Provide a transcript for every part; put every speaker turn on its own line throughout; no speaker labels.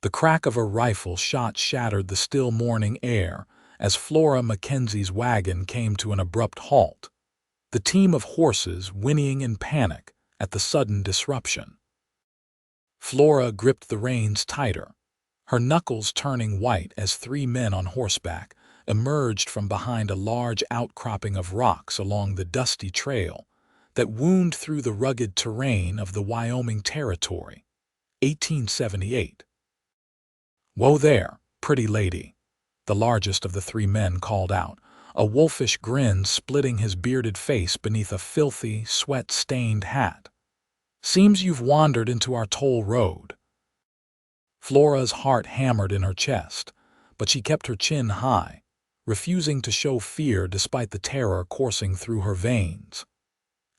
The crack of a rifle shot shattered the still morning air as Flora McKenzie's wagon came to an abrupt halt, the team of horses whinnying in panic at the sudden disruption. Flora gripped the reins tighter, her knuckles turning white as three men on horseback emerged from behind a large outcropping of rocks along the dusty trail that wound through the rugged terrain of the Wyoming Territory, 1878. "Whoa there, pretty lady," the largest of the three men called out, a wolfish grin splitting his bearded face beneath a filthy, sweat-stained hat. "Seems you've wandered into our toll road." Flora's heart hammered in her chest, but she kept her chin high, refusing to show fear despite the terror coursing through her veins.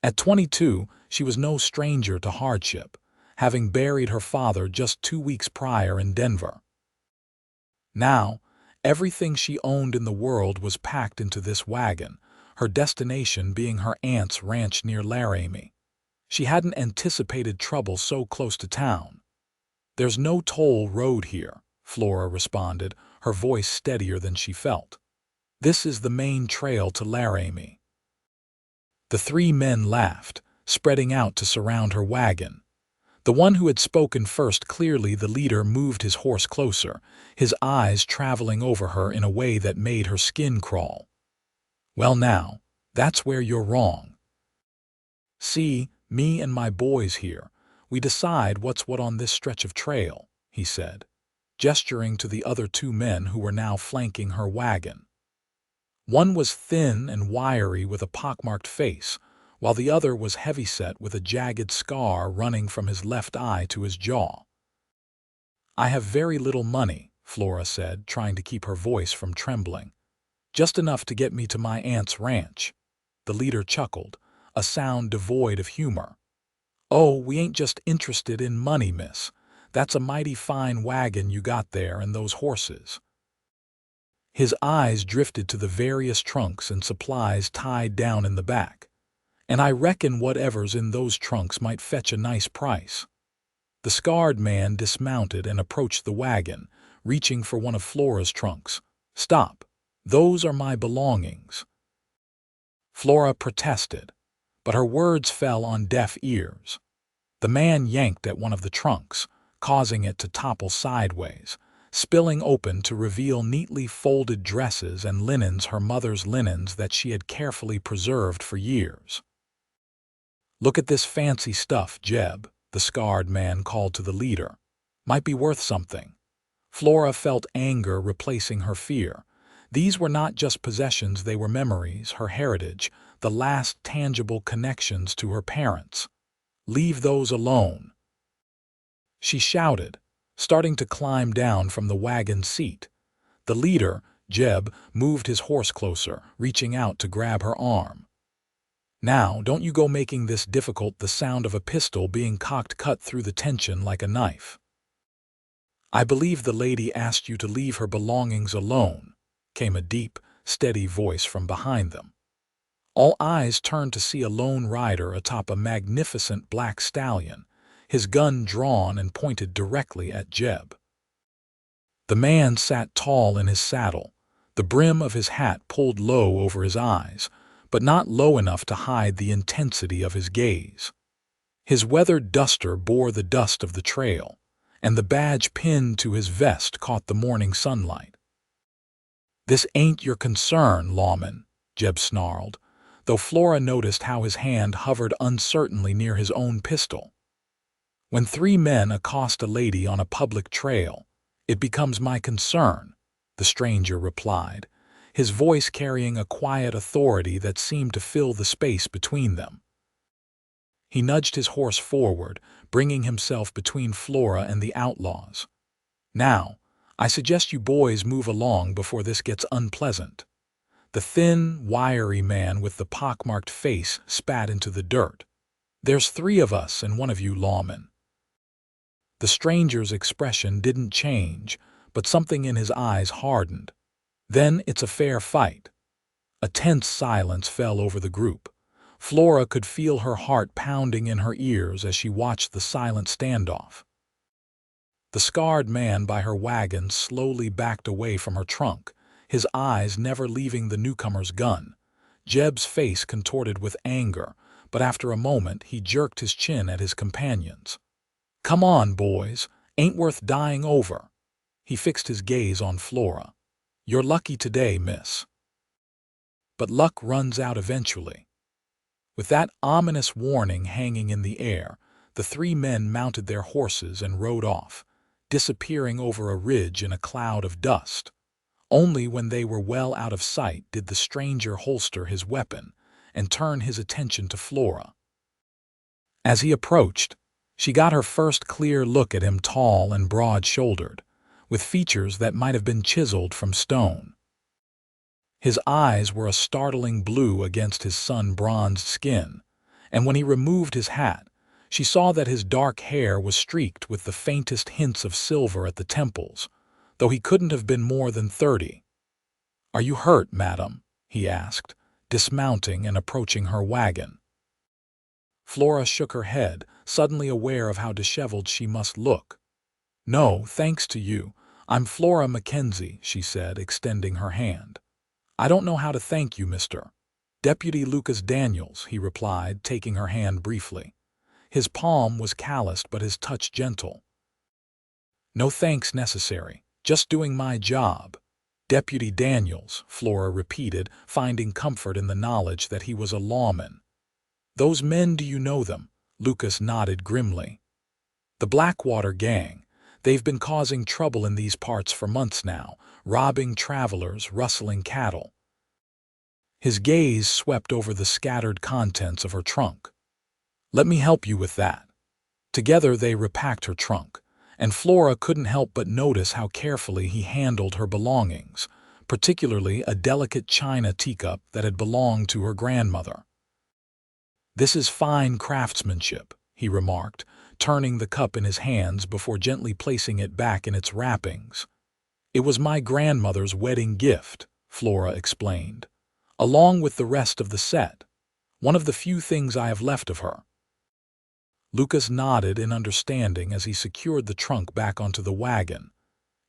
At 22, she was no stranger to hardship, having buried her father just 2 weeks prior in Denver. Now, everything she owned in the world was packed into this wagon, her destination being her aunt's ranch near Laramie. She hadn't anticipated trouble so close to town. "There's no toll road here," Flora responded, her voice steadier than she felt. "This is the main trail to Laramie." The three men laughed, spreading out to surround her wagon. The one who had spoken first, clearly the leader, moved his horse closer, his eyes traveling over her in a way that made her skin crawl. "Well now, that's where you're wrong. See, me and my boys here, we decide what's what on this stretch of trail," he said, gesturing to the other two men who were now flanking her wagon. One was thin and wiry with a pockmarked face, while the other was heavyset with a jagged scar running from his left eye to his jaw. "I have very little money," Flora said, trying to keep her voice from trembling. "Just enough to get me to my aunt's ranch." The leader chuckled, a sound devoid of humor. "Oh, we ain't just interested in money, miss. That's a mighty fine wagon you got there and those horses." His eyes drifted to the various trunks and supplies tied down in the back. "And I reckon whatever's in those trunks might fetch a nice price." The scarred man dismounted and approached the wagon, reaching for one of Flora's trunks. "Stop. Those are my belongings." Flora protested, but her words fell on deaf ears. The man yanked at one of the trunks, causing it to topple sideways, spilling open to reveal neatly folded dresses and linens, her mother's linens that she had carefully preserved for years. "Look at this fancy stuff, Jeb," the scarred man called to the leader. "Might be worth something." Flora felt anger replacing her fear. These were not just possessions, they were memories, her heritage, the last tangible connections to her parents. "Leave those alone," she shouted, starting to climb down from the wagon seat. The leader, Jeb, moved his horse closer, reaching out to grab her arm. "Now, don't you go making this difficult," the sound of a pistol being cocked cut through the tension like a knife. "I believe the lady asked you to leave her belongings alone," came a deep, steady voice from behind them. All eyes turned to see a lone rider atop a magnificent black stallion, his gun drawn and pointed directly at Jeb. The man sat tall in his saddle, the brim of his hat pulled low over his eyes, but not low enough to hide the intensity of his gaze. His weathered duster bore the dust of the trail, and the badge pinned to his vest caught the morning sunlight. "This ain't your concern, lawman," Jeb snarled, though Flora noticed how his hand hovered uncertainly near his own pistol. "When three men accost a lady on a public trail, it becomes my concern," the stranger replied, his voice carrying a quiet authority that seemed to fill the space between them. He nudged his horse forward, bringing himself between Flora and the outlaws. "Now, I suggest you boys move along before this gets unpleasant." The thin, wiry man with the pockmarked face spat into the dirt. "There's 3 of us and 1 of you lawmen." The stranger's expression didn't change, but something in his eyes hardened. "Then it's a fair fight." A tense silence fell over the group. Flora could feel her heart pounding in her ears as she watched the silent standoff. The scarred man by her wagon slowly backed away from her trunk, his eyes never leaving the newcomer's gun. Jeb's face contorted with anger, but after a moment he jerked his chin at his companions. "Come on, boys, ain't worth dying over." He fixed his gaze on Flora. "You're lucky today, miss. But luck runs out eventually." With that ominous warning hanging in the air, the three men mounted their horses and rode off, disappearing over a ridge in a cloud of dust. Only when they were well out of sight did the stranger holster his weapon and turn his attention to Flora. As he approached, she got her first clear look at him, tall and broad-shouldered, with features that might have been chiseled from stone. His eyes were a startling blue against his sun-bronzed skin, and when he removed his hat, she saw that his dark hair was streaked with the faintest hints of silver at the temples, though he couldn't have been more than 30. "Are you hurt, madam?" he asked, dismounting and approaching her wagon. Flora shook her head, suddenly aware of how disheveled she must look. "No, thanks to you. I'm Flora McKenzie," she said, extending her hand. "I don't know how to thank you, Mr. Deputy Lucas Daniels," he replied, taking her hand briefly. His palm was calloused but his touch gentle. "No thanks necessary. Just doing my job." "Deputy Daniels," Flora repeated, finding comfort in the knowledge that he was a lawman. "Those men, do you know them?" Lucas nodded grimly. "The Blackwater gang. They've been causing trouble in these parts for months now, robbing travelers, rustling cattle." His gaze swept over the scattered contents of her trunk. "Let me help you with that." Together they repacked her trunk, and Flora couldn't help but notice how carefully he handled her belongings, particularly a delicate china teacup that had belonged to her grandmother. "This is fine craftsmanship," he remarked, turning the cup in his hands before gently placing it back in its wrappings. "It was my grandmother's wedding gift," Flora explained, "along with the rest of the set. One of the few things I have left of her." Lucas nodded in understanding as he secured the trunk back onto the wagon.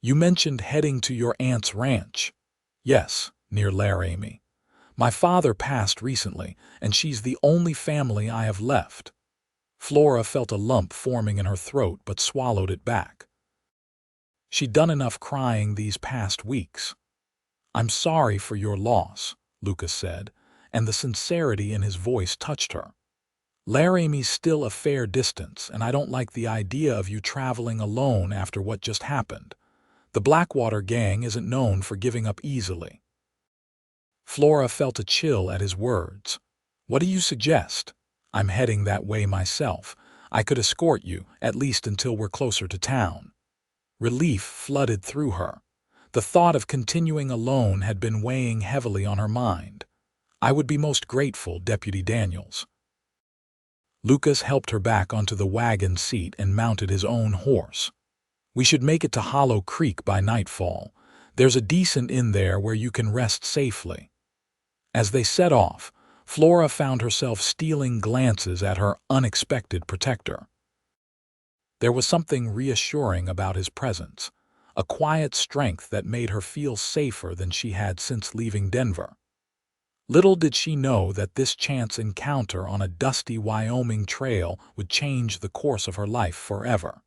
"You mentioned heading to your aunt's ranch." "Yes, near Laramie. My father passed recently, and she's the only family I have left." Flora felt a lump forming in her throat but swallowed it back. She'd done enough crying these past weeks. "I'm sorry for your loss," Lucas said, and the sincerity in his voice touched her. "Laramie's still a fair distance, and I don't like the idea of you traveling alone after what just happened. The Blackwater gang isn't known for giving up easily." Flora felt a chill at his words. "What do you suggest?" "I'm heading that way myself. I could escort you, at least until we're closer to town." Relief flooded through her. The thought of continuing alone had been weighing heavily on her mind. "I would be most grateful, Deputy Daniels." Lucas helped her back onto the wagon seat and mounted his own horse. "We should make it to Hollow Creek by nightfall. There's a decent inn there where you can rest safely." As they set off, Flora found herself stealing glances at her unexpected protector. There was something reassuring about his presence, a quiet strength that made her feel safer than she had since leaving Denver. Little did she know that this chance encounter on a dusty Wyoming trail would change the course of her life forever.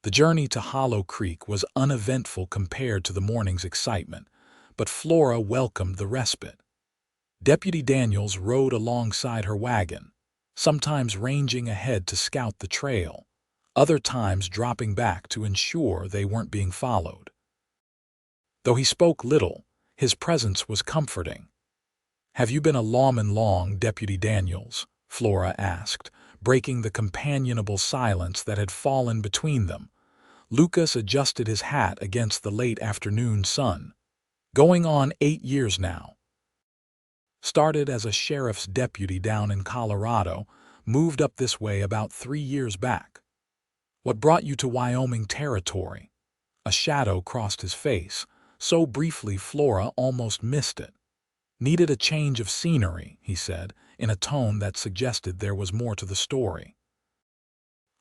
The journey to Hollow Creek was uneventful compared to the morning's excitement, but Flora welcomed the respite. Deputy Daniels rode alongside her wagon, sometimes ranging ahead to scout the trail, other times dropping back to ensure they weren't being followed. Though he spoke little, his presence was comforting. "Have you been a lawman long, Deputy Daniels?" Flora asked, breaking the companionable silence that had fallen between them. Lucas adjusted his hat against the late afternoon sun. "Going on 8 years now. Started as a sheriff's deputy down in Colorado, moved up this way about 3 years back." "What brought you to Wyoming Territory?" A shadow crossed his face, so briefly Flora almost missed it. "Needed a change of scenery," he said, in a tone that suggested there was more to the story.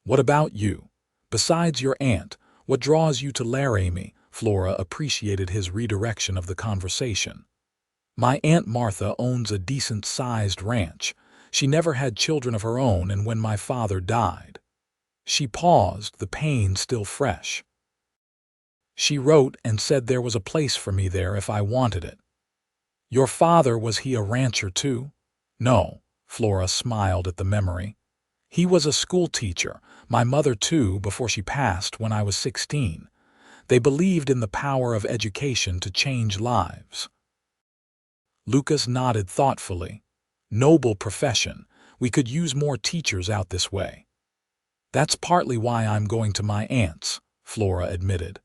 "What about you? Besides your aunt, what draws you to Laramie? Flora appreciated his redirection of the conversation. My Aunt Martha owns a decent-sized ranch. She never had children of her own, and when my father died. She paused, the pain still fresh. She wrote and said there was a place for me there if I wanted it. Your father, was he a rancher too? No, Flora smiled at the memory. He was a school teacher, my mother too, before she passed when I was 16. They believed in the power of education to change lives. Lucas nodded thoughtfully. Noble profession. We could use more teachers out this way. That's partly why I'm going to my aunt's, Flora admitted.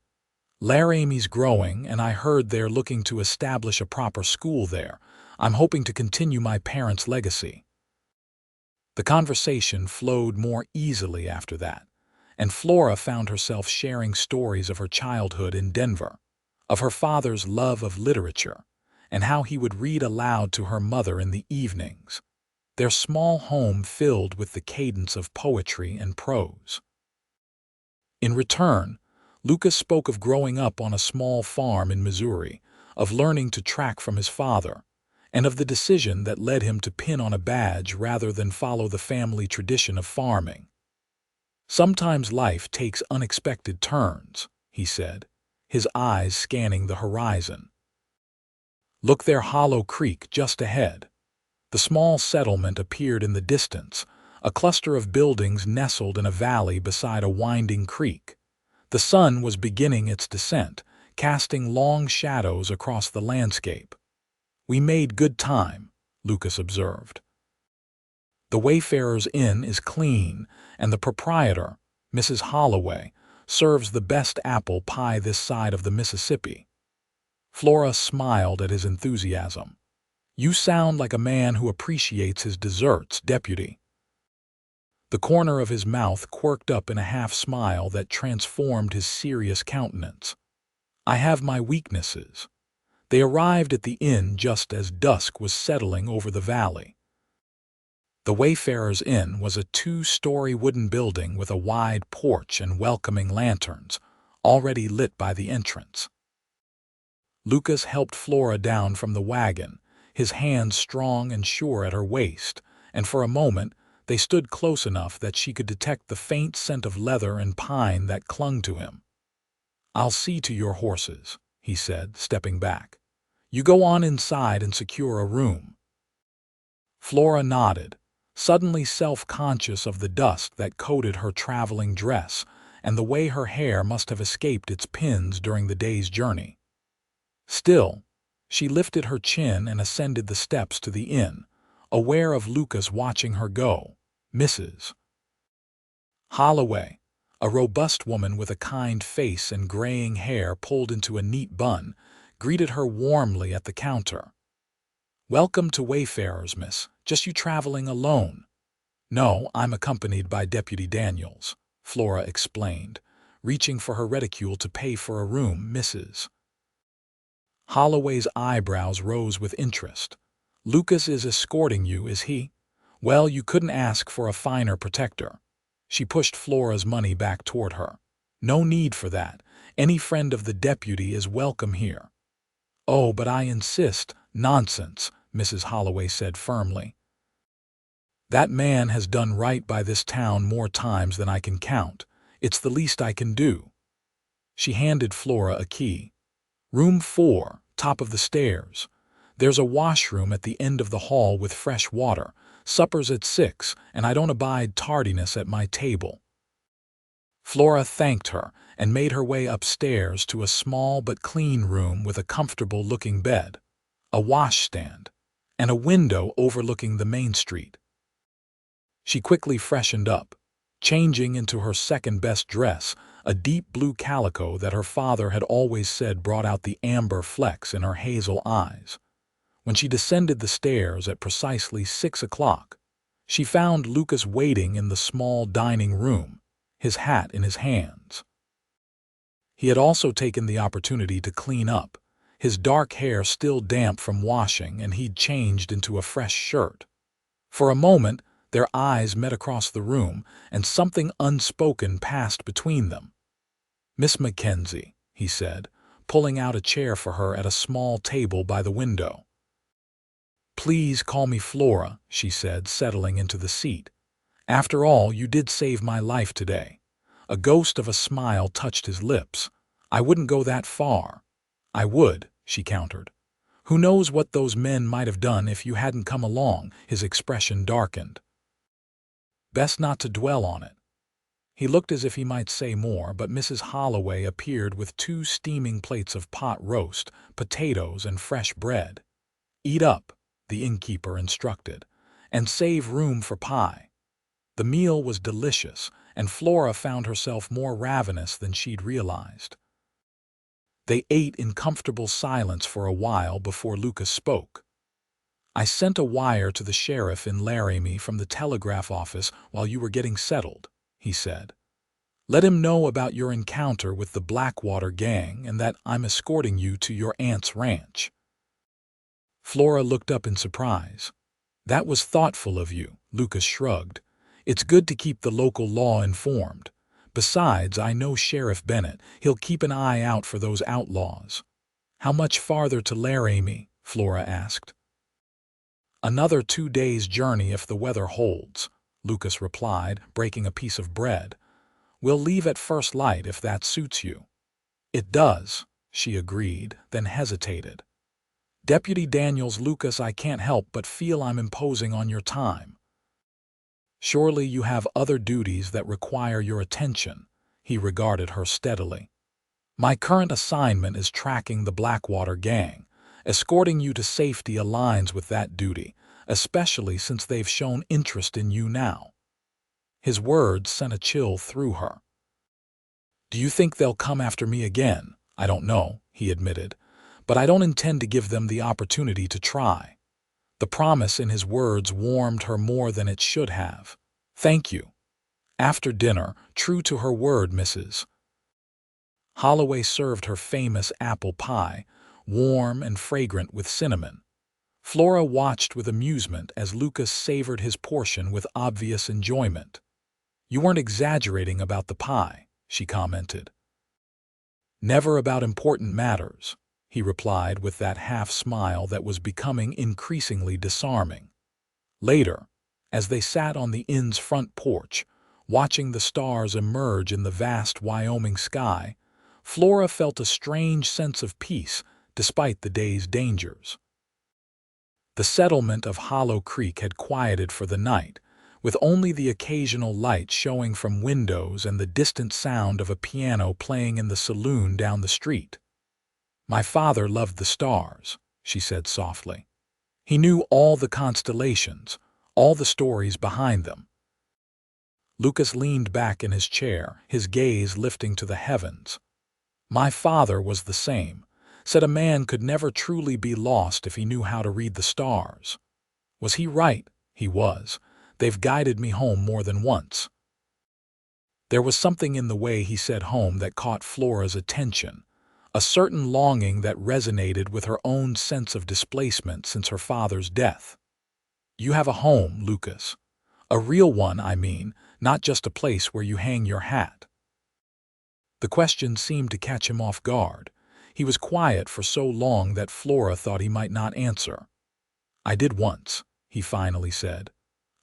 Laramie's growing, and I heard they're looking to establish a proper school there. I'm hoping to continue my parents' legacy. The conversation flowed more easily after that, and Flora found herself sharing stories of her childhood in Denver, of her father's love of literature, and how he would read aloud to her mother in the evenings, their small home filled with the cadence of poetry and prose. In return, Lucas spoke of growing up on a small farm in Missouri, of learning to track from his father, and of the decision that led him to pin on a badge rather than follow the family tradition of farming. Sometimes life takes unexpected turns, he said, his eyes scanning the horizon. Look there, Hollow Creek just ahead. The small settlement appeared in the distance, a cluster of buildings nestled in a valley beside a winding creek. The sun was beginning its descent, casting long shadows across the landscape. We made good time, Lucas observed. The Wayfarer's Inn is clean, and the proprietor, Mrs. Holloway, serves the best apple pie this side of the Mississippi. Flora smiled at his enthusiasm. You sound like a man who appreciates his desserts, deputy. The corner of his mouth quirked up in a half-smile that transformed his serious countenance. I have my weaknesses. They arrived at the inn just as dusk was settling over the valley. The Wayfarer's Inn was a 2-story wooden building with a wide porch and welcoming lanterns, already lit by the entrance. Lucas helped Flora down from the wagon, his hands strong and sure at her waist, and for a moment they stood close enough that she could detect the faint scent of leather and pine that clung to him. I'll see to your horses, he said, stepping back. You go on inside and secure a room. Flora nodded, suddenly self-conscious of the dust that coated her traveling dress and the way her hair must have escaped its pins during the day's journey. Still, she lifted her chin and ascended the steps to the inn, aware of Lucas watching her go. Mrs. Holloway, a robust woman with a kind face and graying hair pulled into a neat bun, greeted her warmly at the counter. Welcome to Wayfarers, miss. Just you traveling alone? No, I'm accompanied by Deputy Daniels, Flora explained, reaching for her reticule to pay for a room. Mrs. Holloway's eyebrows rose with interest. Lucas is escorting you, is he? Well, you couldn't ask for a finer protector. She pushed Flora's money back toward her. No need for that. Any friend of the deputy is welcome here. Oh, but I insist. Nonsense, Mrs. Holloway said firmly. That man has done right by this town more times than I can count. It's the least I can do. She handed Flora a key. Room 4, top of the stairs. There's a washroom at the end of the hall with fresh water. Supper's at 6, and I don't abide tardiness at my table. Flora thanked her and made her way upstairs to a small but clean room with a comfortable-looking bed, a washstand, and a window overlooking the main street. She quickly freshened up, changing into her second-best dress, a deep blue calico that her father had always said brought out the amber flecks in her hazel eyes. When she descended the stairs at precisely 6 o'clock, she found Lucas waiting in the small dining room, his hat in his hands. He had also taken the opportunity to clean up, his dark hair still damp from washing, and he'd changed into a fresh shirt. For a moment, Their eyes met across the room, and something unspoken passed between them. "Miss Mackenzie," he said, pulling out a chair for her at a small table by the window. "Please call me Flora," she said, settling into the seat. "After all, you did save my life today." A ghost of a smile touched his lips. "I wouldn't go that far." "I would," she countered. "Who knows what those men might have done if you hadn't come along?" His expression darkened. "Best not to dwell on it." He looked as if he might say more, but Mrs. Holloway appeared with 2 steaming plates of pot roast, potatoes, and fresh bread. "Eat up," the innkeeper instructed, "and save room for pie." The meal was delicious, and Flora found herself more ravenous than she'd realized. They ate in comfortable silence for a while before Lucas spoke. "I sent a wire to the sheriff in Laramie from the telegraph office while you were getting settled," he said. "Let him know about your encounter with the Blackwater gang and that I'm escorting you to your aunt's ranch." Flora looked up in surprise. "That was thoughtful of you," Lucas shrugged. "It's good to keep the local law informed. Besides, I know Sheriff Bennett. He'll keep an eye out for those outlaws." "How much farther to Laramie?" Flora asked. "Another 2 days' journey if the weather holds," Lucas replied, breaking a piece of bread. "We'll leave at first light if that suits you." "It does," she agreed, then hesitated. "Deputy Daniels, Lucas, I can't help but feel I'm imposing on your time." "Surely you have other duties that require your attention," he regarded her steadily. "My current assignment is tracking the Blackwater gang. Escorting you to safety aligns with that duty, especially since they've shown interest in you now." His words sent a chill through her. "Do you think they'll come after me again?" "I don't know," he admitted, "but I don't intend to give them the opportunity to try." The promise in his words warmed her more than it should have. "Thank you." After dinner, true to her word, Mrs. Holloway served her famous apple pie, warm and fragrant with cinnamon. Flora watched with amusement as Lucas savored his portion with obvious enjoyment. "You weren't exaggerating about the pie," she commented. "Never about important matters," he replied with that half-smile that was becoming increasingly disarming. Later, as they sat on the inn's front porch, watching the stars emerge in the vast Wyoming sky, Flora felt a strange sense of peace despite the day's dangers. The settlement of Hollow Creek had quieted for the night, with only the occasional light showing from windows and the distant sound of a piano playing in the saloon down the street. "My father loved the stars," she said softly. "He knew all the constellations, all the stories behind them." Lucas leaned back in his chair, his gaze lifting to the heavens. "My father was the same, said a man could never truly be lost if he knew how to read the stars. Was he right? He was. They've guided me home more than once." There was something in the way he said home that caught Flora's attention, a certain longing that resonated with her own sense of displacement since her father's death. "You have a home, Lucas. A real one, I mean, not just a place where you hang your hat." The question seemed to catch him off guard. He was quiet for so long that Flora thought he might not answer. "I did once," he finally said.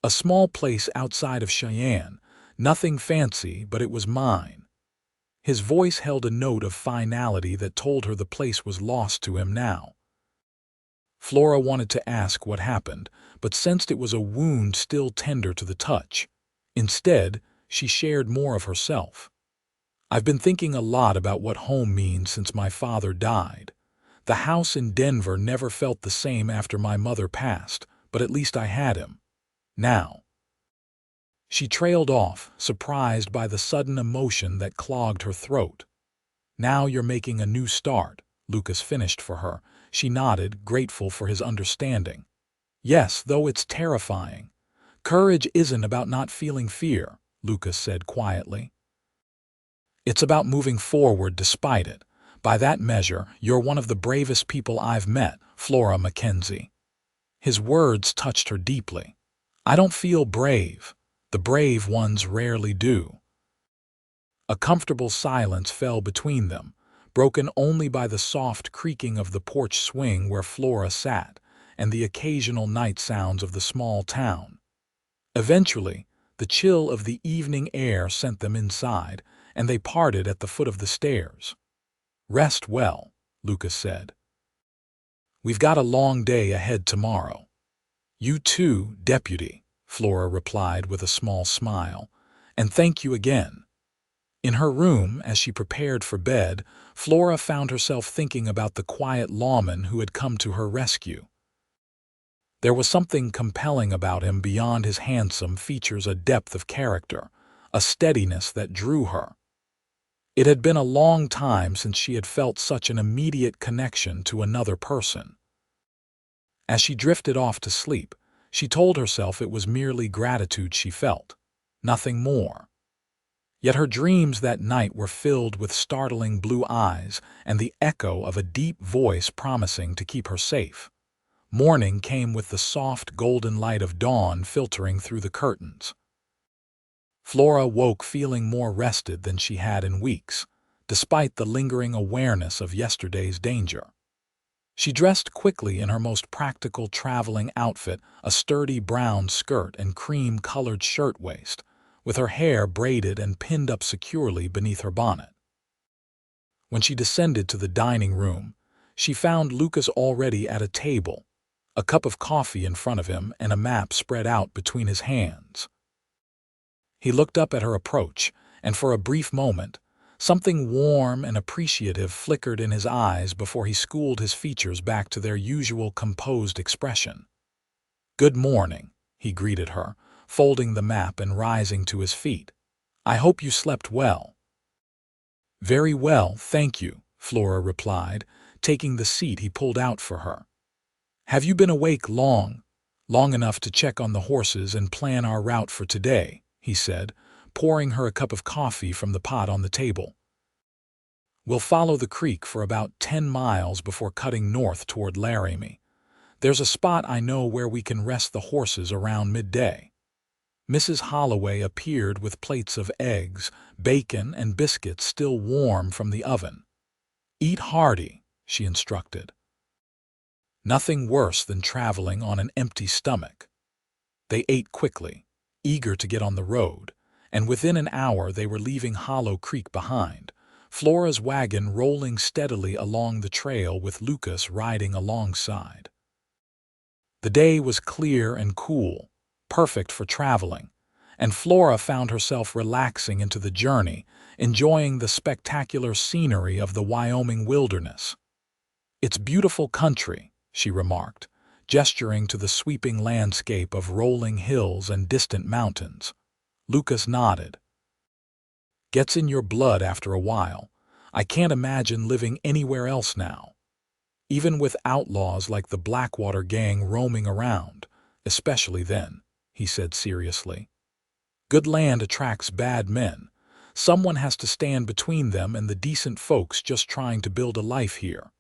"A small place outside of Cheyenne. Nothing fancy, but it was mine." His voice held a note of finality that told her the place was lost to him now. Flora wanted to ask what happened, but sensed it was a wound still tender to the touch. Instead, she shared more of herself. "I've been thinking a lot about what home means since my father died. The house in Denver never felt the same after my mother passed, but at least I had him. Now." She trailed off, surprised by the sudden emotion that clogged her throat. "Now you're making a new start," Lucas finished for her. She nodded, grateful for his understanding. "Yes, though it's terrifying. Courage isn't about not feeling fear," Lucas said quietly. "It's about moving forward despite it. By that measure, you're one of the bravest people I've met, Flora McKenzie." His words touched her deeply. I don't feel brave. The brave ones rarely do. A comfortable silence fell between them, broken only by the soft creaking of the porch swing where Flora sat and the occasional night sounds of the small town. Eventually, the chill of the evening air sent them inside, and they parted at the foot of the stairs. "Rest well," Lucas said. "We've got a long day ahead tomorrow." "You too, Deputy," Flora replied with a small smile, "and thank you again." In her room, as she prepared for bed, Flora found herself thinking about the quiet lawman who had come to her rescue. There was something compelling about him beyond his handsome features, a depth of character, a steadiness that drew her. It had been a long time since she had felt such an immediate connection to another person. As she drifted off to sleep, she told herself it was merely gratitude she felt, nothing more. Yet her dreams that night were filled with startling blue eyes and the echo of a deep voice promising to keep her safe. Morning came with the soft golden light of dawn filtering through the curtains. Flora woke feeling more rested than she had in weeks, despite the lingering awareness of yesterday's danger. She dressed quickly in her most practical traveling outfit, a sturdy brown skirt and cream-colored shirtwaist, with her hair braided and pinned up securely beneath her bonnet. When she descended to the dining room, she found Lucas already at a table, a cup of coffee in front of him and a map spread out between his hands. He looked up at her approach, and for a brief moment, something warm and appreciative flickered in his eyes before he schooled his features back to their usual composed expression. "Good morning," he greeted her, folding the map and rising to his feet. "I hope you slept well." "Very well, thank you," Flora replied, taking the seat he pulled out for her. "Have you been awake long? Long enough to check on the horses and plan our route for today," he said, pouring her a cup of coffee from the pot on the table. "We'll follow the creek for about 10 miles before cutting north toward Laramie. There's a spot I know where we can rest the horses around midday." Mrs. Holloway appeared with plates of eggs, bacon, and biscuits still warm from the oven. "Eat hearty," she instructed. Nothing worse than traveling on an empty stomach. They ate quickly, eager to get on the road, and within an hour they were leaving Hollow Creek behind, Flora's wagon rolling steadily along the trail with Lucas riding alongside. The day was clear and cool, perfect for traveling, and Flora found herself relaxing into the journey, enjoying the spectacular scenery of the Wyoming wilderness. "It's beautiful country," she remarked, gesturing to the sweeping landscape of rolling hills and distant mountains. Lucas nodded. "Gets in your blood after a while. I can't imagine living anywhere else now. Even with outlaws like the Blackwater gang roaming around, especially then," he said seriously. "Good land attracts bad men. Someone has to stand between them and the decent folks just trying to build a life here."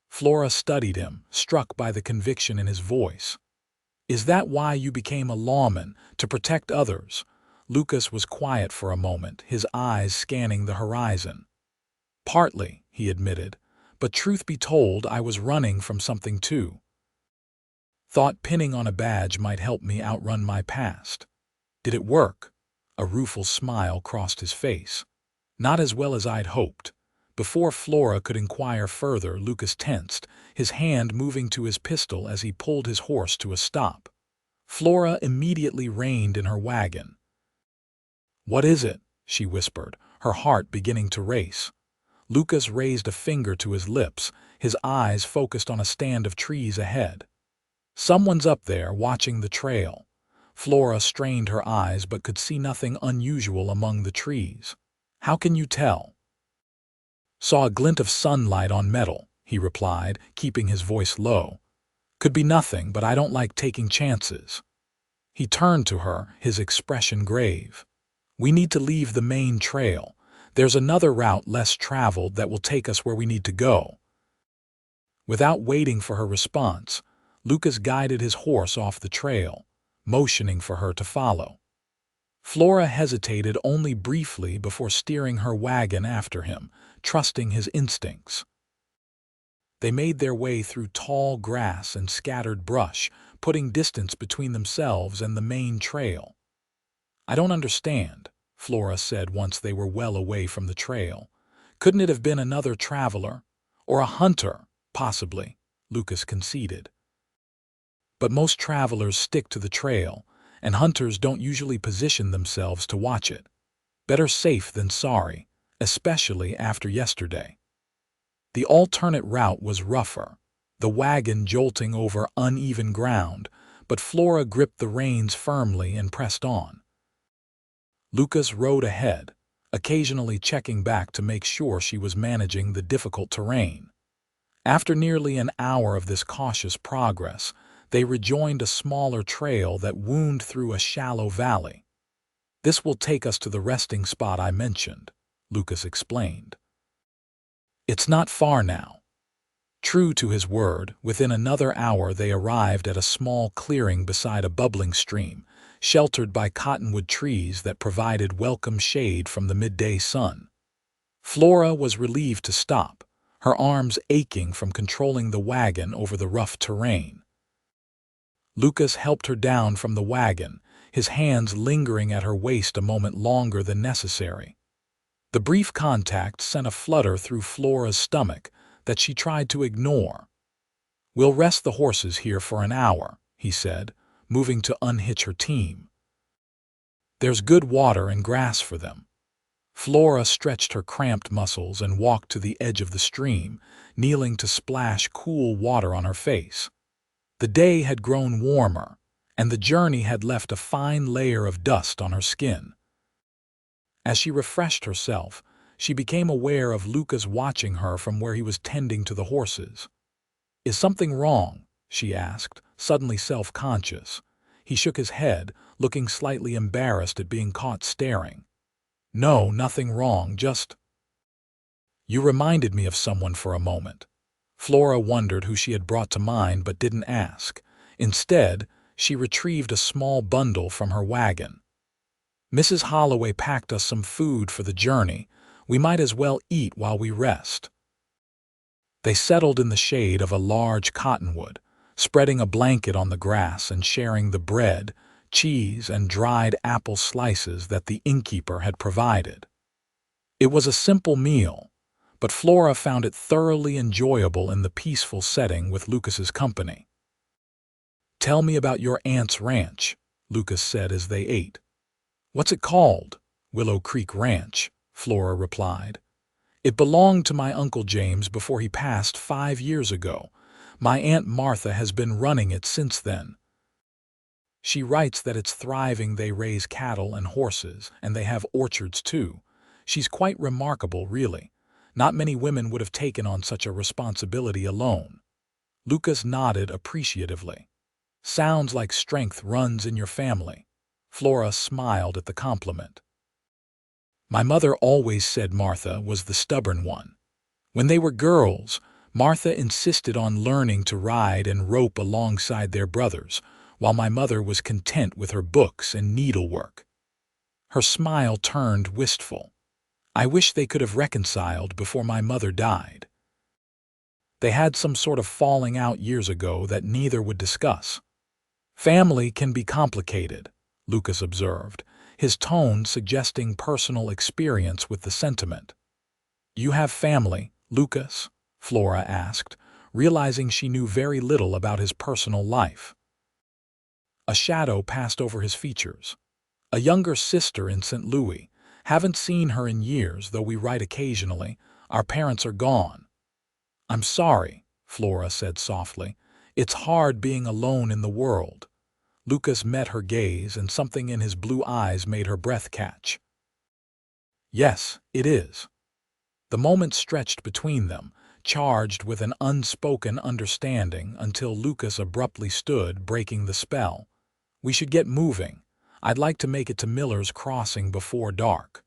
Flora studied him, struck by the conviction in his voice. "Is that why you became a lawman, to protect others?" Lucas was quiet for a moment, his eyes scanning the horizon. "Partly," he admitted, "but truth be told, I was running from something too. Thought pinning on a badge might help me outrun my past." "Did it work?" A rueful smile crossed his face. "Not as well as I'd hoped." Before Flora could inquire further, Lucas tensed, his hand moving to his pistol as he pulled his horse to a stop. Flora immediately reined in her wagon. "What is it?" she whispered, her heart beginning to race. Lucas raised a finger to his lips, his eyes focused on a stand of trees ahead. "Someone's up there, watching the trail." Flora strained her eyes but could see nothing unusual among the trees. "How can you tell?" "Saw a glint of sunlight on metal," he replied, keeping his voice low. "Could be nothing, but I don't like taking chances." He turned to her, his expression grave. "We need to leave the main trail. There's another route less traveled that will take us where we need to go." Without waiting for her response, Lucas guided his horse off the trail, motioning for her to follow. Flora hesitated only briefly before steering her wagon after him, trusting his instincts. They made their way through tall grass and scattered brush, putting distance between themselves and the main trail. "I don't understand," Flora said once they were well away from the trail. "Couldn't it have been another traveler? Or a hunter, possibly," Lucas conceded. "But most travelers stick to the trail, and hunters don't usually position themselves to watch it. Better safe than sorry, especially after yesterday." The alternate route was rougher, the wagon jolting over uneven ground, but Flora gripped the reins firmly and pressed on. Lucas rode ahead, occasionally checking back to make sure she was managing the difficult terrain. After nearly an hour of this cautious progress, they rejoined a smaller trail that wound through a shallow valley. "This will take us to the resting spot I mentioned," Lucas explained. "It's not far now." True to his word, within another hour they arrived at a small clearing beside a bubbling stream, sheltered by cottonwood trees that provided welcome shade from the midday sun. Flora was relieved to stop, her arms aching from controlling the wagon over the rough terrain. Lucas helped her down from the wagon, his hands lingering at her waist a moment longer than necessary. The brief contact sent a flutter through Flora's stomach that she tried to ignore. "We'll rest the horses here for an hour," he said, moving to unhitch her team. "There's good water and grass for them." Flora stretched her cramped muscles and walked to the edge of the stream, kneeling to splash cool water on her face. The day had grown warmer, and the journey had left a fine layer of dust on her skin. As she refreshed herself, she became aware of Lucas watching her from where he was tending to the horses. "Is something wrong?" she asked, suddenly self-conscious. He shook his head, looking slightly embarrassed at being caught staring. "No, nothing wrong, just—" "You reminded me of someone for a moment." Flora wondered who she had brought to mind but didn't ask. Instead, she retrieved a small bundle from her wagon. "Mrs. Holloway packed us some food for the journey. We might as well eat while we rest." They settled in the shade of a large cottonwood, spreading a blanket on the grass and sharing the bread, cheese, and dried apple slices that the innkeeper had provided. It was a simple meal, but Flora found it thoroughly enjoyable in the peaceful setting with Lucas's company. "Tell me about your aunt's ranch," Lucas said as they ate. "What's it called?" "Willow Creek Ranch," Flora replied. "It belonged to my Uncle James before he passed 5 years ago. My Aunt Martha has been running it since then. She writes that it's thriving. They raise cattle and horses, and they have orchards too. She's quite remarkable, really. Not many women would have taken on such a responsibility alone." Lucas nodded appreciatively. "Sounds like strength runs in your family." Flora smiled at the compliment. "My mother always said Martha was the stubborn one. When they were girls, Martha insisted on learning to ride and rope alongside their brothers, while my mother was content with her books and needlework." Her smile turned wistful. "I wish they could have reconciled before my mother died." "They had some sort of falling out years ago that neither would discuss." "Family can be complicated," Lucas observed, his tone suggesting personal experience with the sentiment. "You have family, Lucas?" Flora asked, realizing she knew very little about his personal life. A shadow passed over his features. "A younger sister in St. Louis. Haven't seen her in years, though we write occasionally. Our parents are gone." "I'm sorry," Flora said softly. "It's hard being alone in the world." Lucas met her gaze, and something in his blue eyes made her breath catch. "Yes, it is." The moment stretched between them, charged with an unspoken understanding, until Lucas abruptly stood, breaking the spell. "We should get moving. I'd like to make it to Miller's Crossing before dark."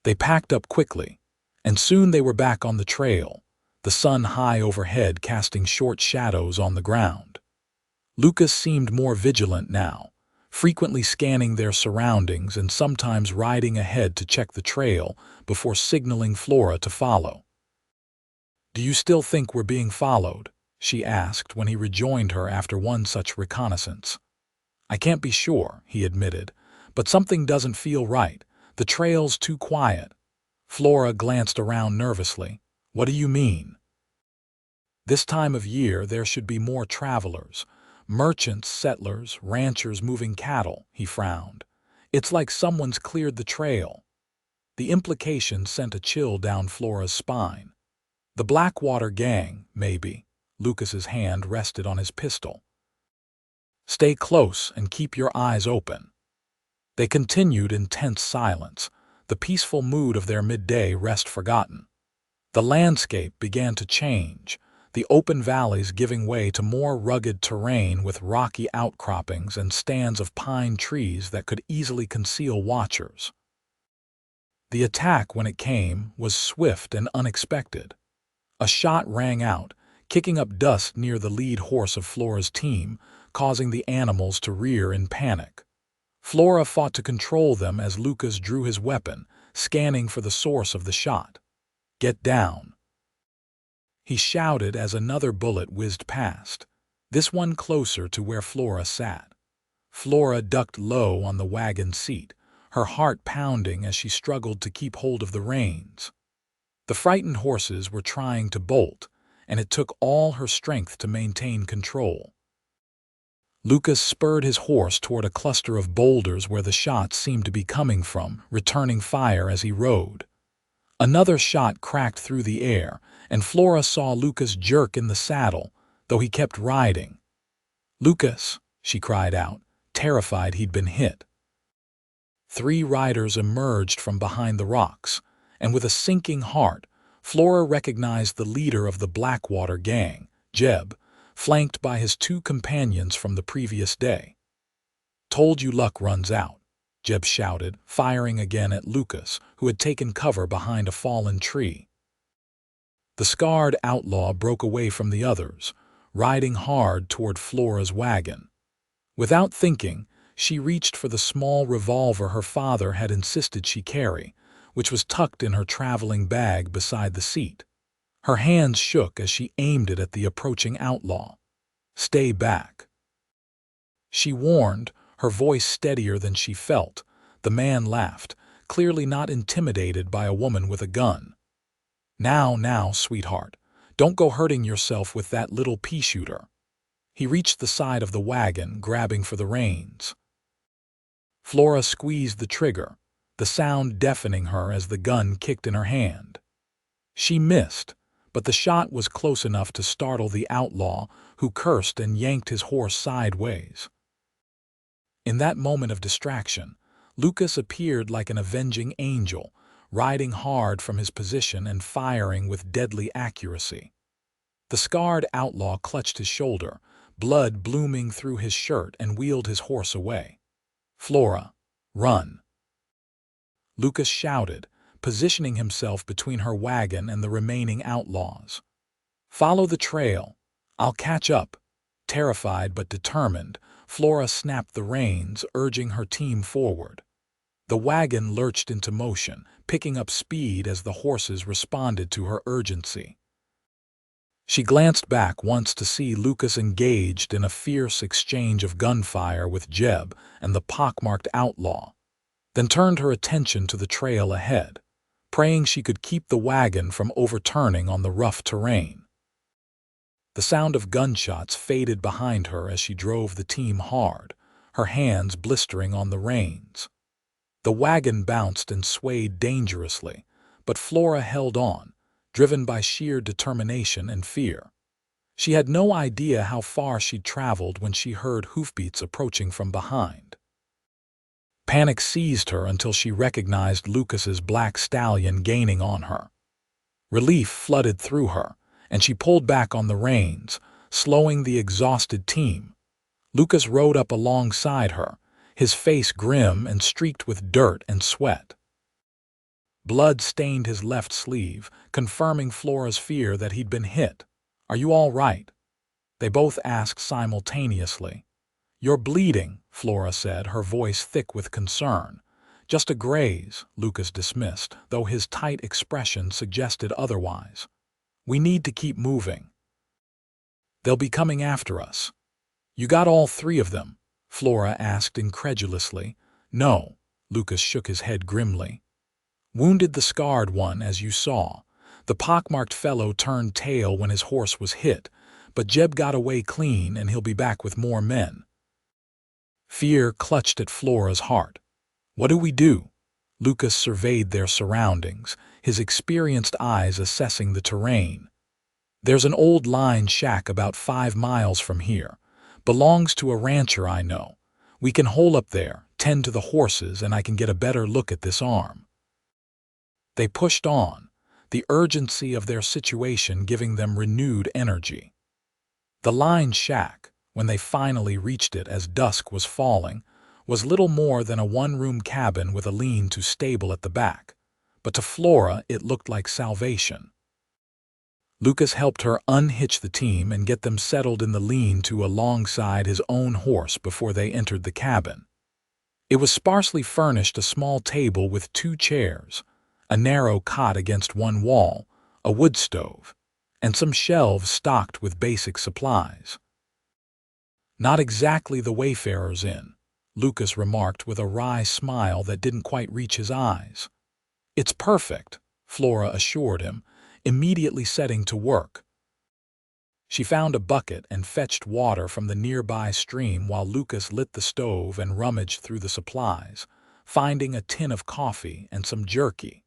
They packed up quickly, and soon they were back on the trail, the sun high overhead casting short shadows on the ground. Lucas seemed more vigilant now, frequently scanning their surroundings and sometimes riding ahead to check the trail before signaling Flora to follow. "Do you still think we're being followed?" she asked when he rejoined her after one such reconnaissance. "I can't be sure," he admitted, "but something doesn't feel right. The trail's too quiet." Flora glanced around nervously. "What do you mean?" "This time of year there should be more travelers. Merchants, settlers, ranchers moving cattle," he frowned. "It's like someone's cleared the trail." The implication sent a chill down Flora's spine. "The Blackwater gang, maybe." Lucas's hand rested on his pistol. "Stay close and keep your eyes open." They continued in tense silence, the peaceful mood of their midday rest forgotten. The landscape began to change, the open valleys giving way to more rugged terrain with rocky outcroppings and stands of pine trees that could easily conceal watchers. The attack, when it came, was swift and unexpected. A shot rang out, kicking up dust near the lead horse of Flora's team, causing the animals to rear in panic. Flora fought to control them as Lucas drew his weapon, scanning for the source of the shot. "Get down," he shouted as another bullet whizzed past, this one closer to where Flora sat. Flora ducked low on the wagon seat, her heart pounding as she struggled to keep hold of the reins. The frightened horses were trying to bolt, and it took all her strength to maintain control. Lucas spurred his horse toward a cluster of boulders where the shots seemed to be coming from, returning fire as he rode. Another shot cracked through the air, and Flora saw Lucas jerk in the saddle, though he kept riding. "Lucas!" she cried out, terrified he'd been hit. 3 riders emerged from behind the rocks, and with a sinking heart, Flora recognized the leader of the Blackwater gang, Jeb, flanked by his 2 companions from the previous day. "Told you luck runs out," Jeb shouted, firing again at Lucas, who had taken cover behind a fallen tree. The scarred outlaw broke away from the others, riding hard toward Flora's wagon. Without thinking, she reached for the small revolver her father had insisted she carry, which was tucked in her traveling bag beside the seat. Her hands shook as she aimed it at the approaching outlaw. "Stay back," she warned, her voice steadier than she felt. The man laughed, clearly not intimidated by a woman with a gun. Now, sweetheart, don't go hurting yourself with that little pea-shooter." He reached the side of the wagon, grabbing for the reins. Flora squeezed the trigger, the sound deafening her as the gun kicked in her hand. She missed, but the shot was close enough to startle the outlaw, who cursed and yanked his horse sideways. In that moment of distraction, Lucas appeared like an avenging angel, riding hard from his position and firing with deadly accuracy. The scarred outlaw clutched his shoulder, blood blooming through his shirt, and wheeled his horse away. "Flora, run!" Lucas shouted, positioning himself between her wagon and the remaining outlaws. "Follow the trail. I'll catch up." Terrified but determined, Flora snapped the reins, urging her team forward. The wagon lurched into motion, picking up speed as the horses responded to her urgency. She glanced back once to see Lucas engaged in a fierce exchange of gunfire with Jeb and the pockmarked outlaw, then turned her attention to the trail ahead, praying she could keep the wagon from overturning on the rough terrain. The sound of gunshots faded behind her as she drove the team hard, her hands blistering on the reins. The wagon bounced and swayed dangerously, but Flora held on, driven by sheer determination and fear. She had no idea how far she'd traveled when she heard hoofbeats approaching from behind. Panic seized her until she recognized Lucas's black stallion gaining on her. Relief flooded through her, and she pulled back on the reins, slowing the exhausted team. Lucas rode up alongside her, his face grim and streaked with dirt and sweat. Blood stained his left sleeve, confirming Flora's fear that he'd been hit. "Are you all right?" They both asked simultaneously. "You're bleeding," Flora said, her voice thick with concern. "Just a graze," Lucas dismissed, though his tight expression suggested otherwise. "We need to keep moving. They'll be coming after us." "You got all three of them?" Flora asked incredulously. "No," Lucas shook his head grimly. "Wounded the scarred one, as you saw. The pockmarked fellow turned tail when his horse was hit, but Jeb got away clean and he'll be back with more men." Fear clutched at Flora's heart. "What do we do?" Lucas surveyed their surroundings, his experienced eyes assessing the terrain. "There's an old line shack about 5 miles from here. Belongs to a rancher I know. We can hole up there, tend to the horses, and I can get a better look at this arm." They pushed on, the urgency of their situation giving them renewed energy. The line shack, when they finally reached it as dusk was falling, was little more than a one-room cabin with a lean-to stable at the back, but to Flora it looked like salvation. Lucas helped her unhitch the team and get them settled in the lean-to alongside his own horse before they entered the cabin. It was sparsely furnished, a small table with 2 chairs, a narrow cot against one wall, a wood stove, and some shelves stocked with basic supplies. "Not exactly the Wayfarer's Inn," Lucas remarked with a wry smile that didn't quite reach his eyes. "It's perfect," Flora assured him, immediately setting to work. She found a bucket and fetched water from the nearby stream while Lucas lit the stove and rummaged through the supplies, finding a tin of coffee and some jerky.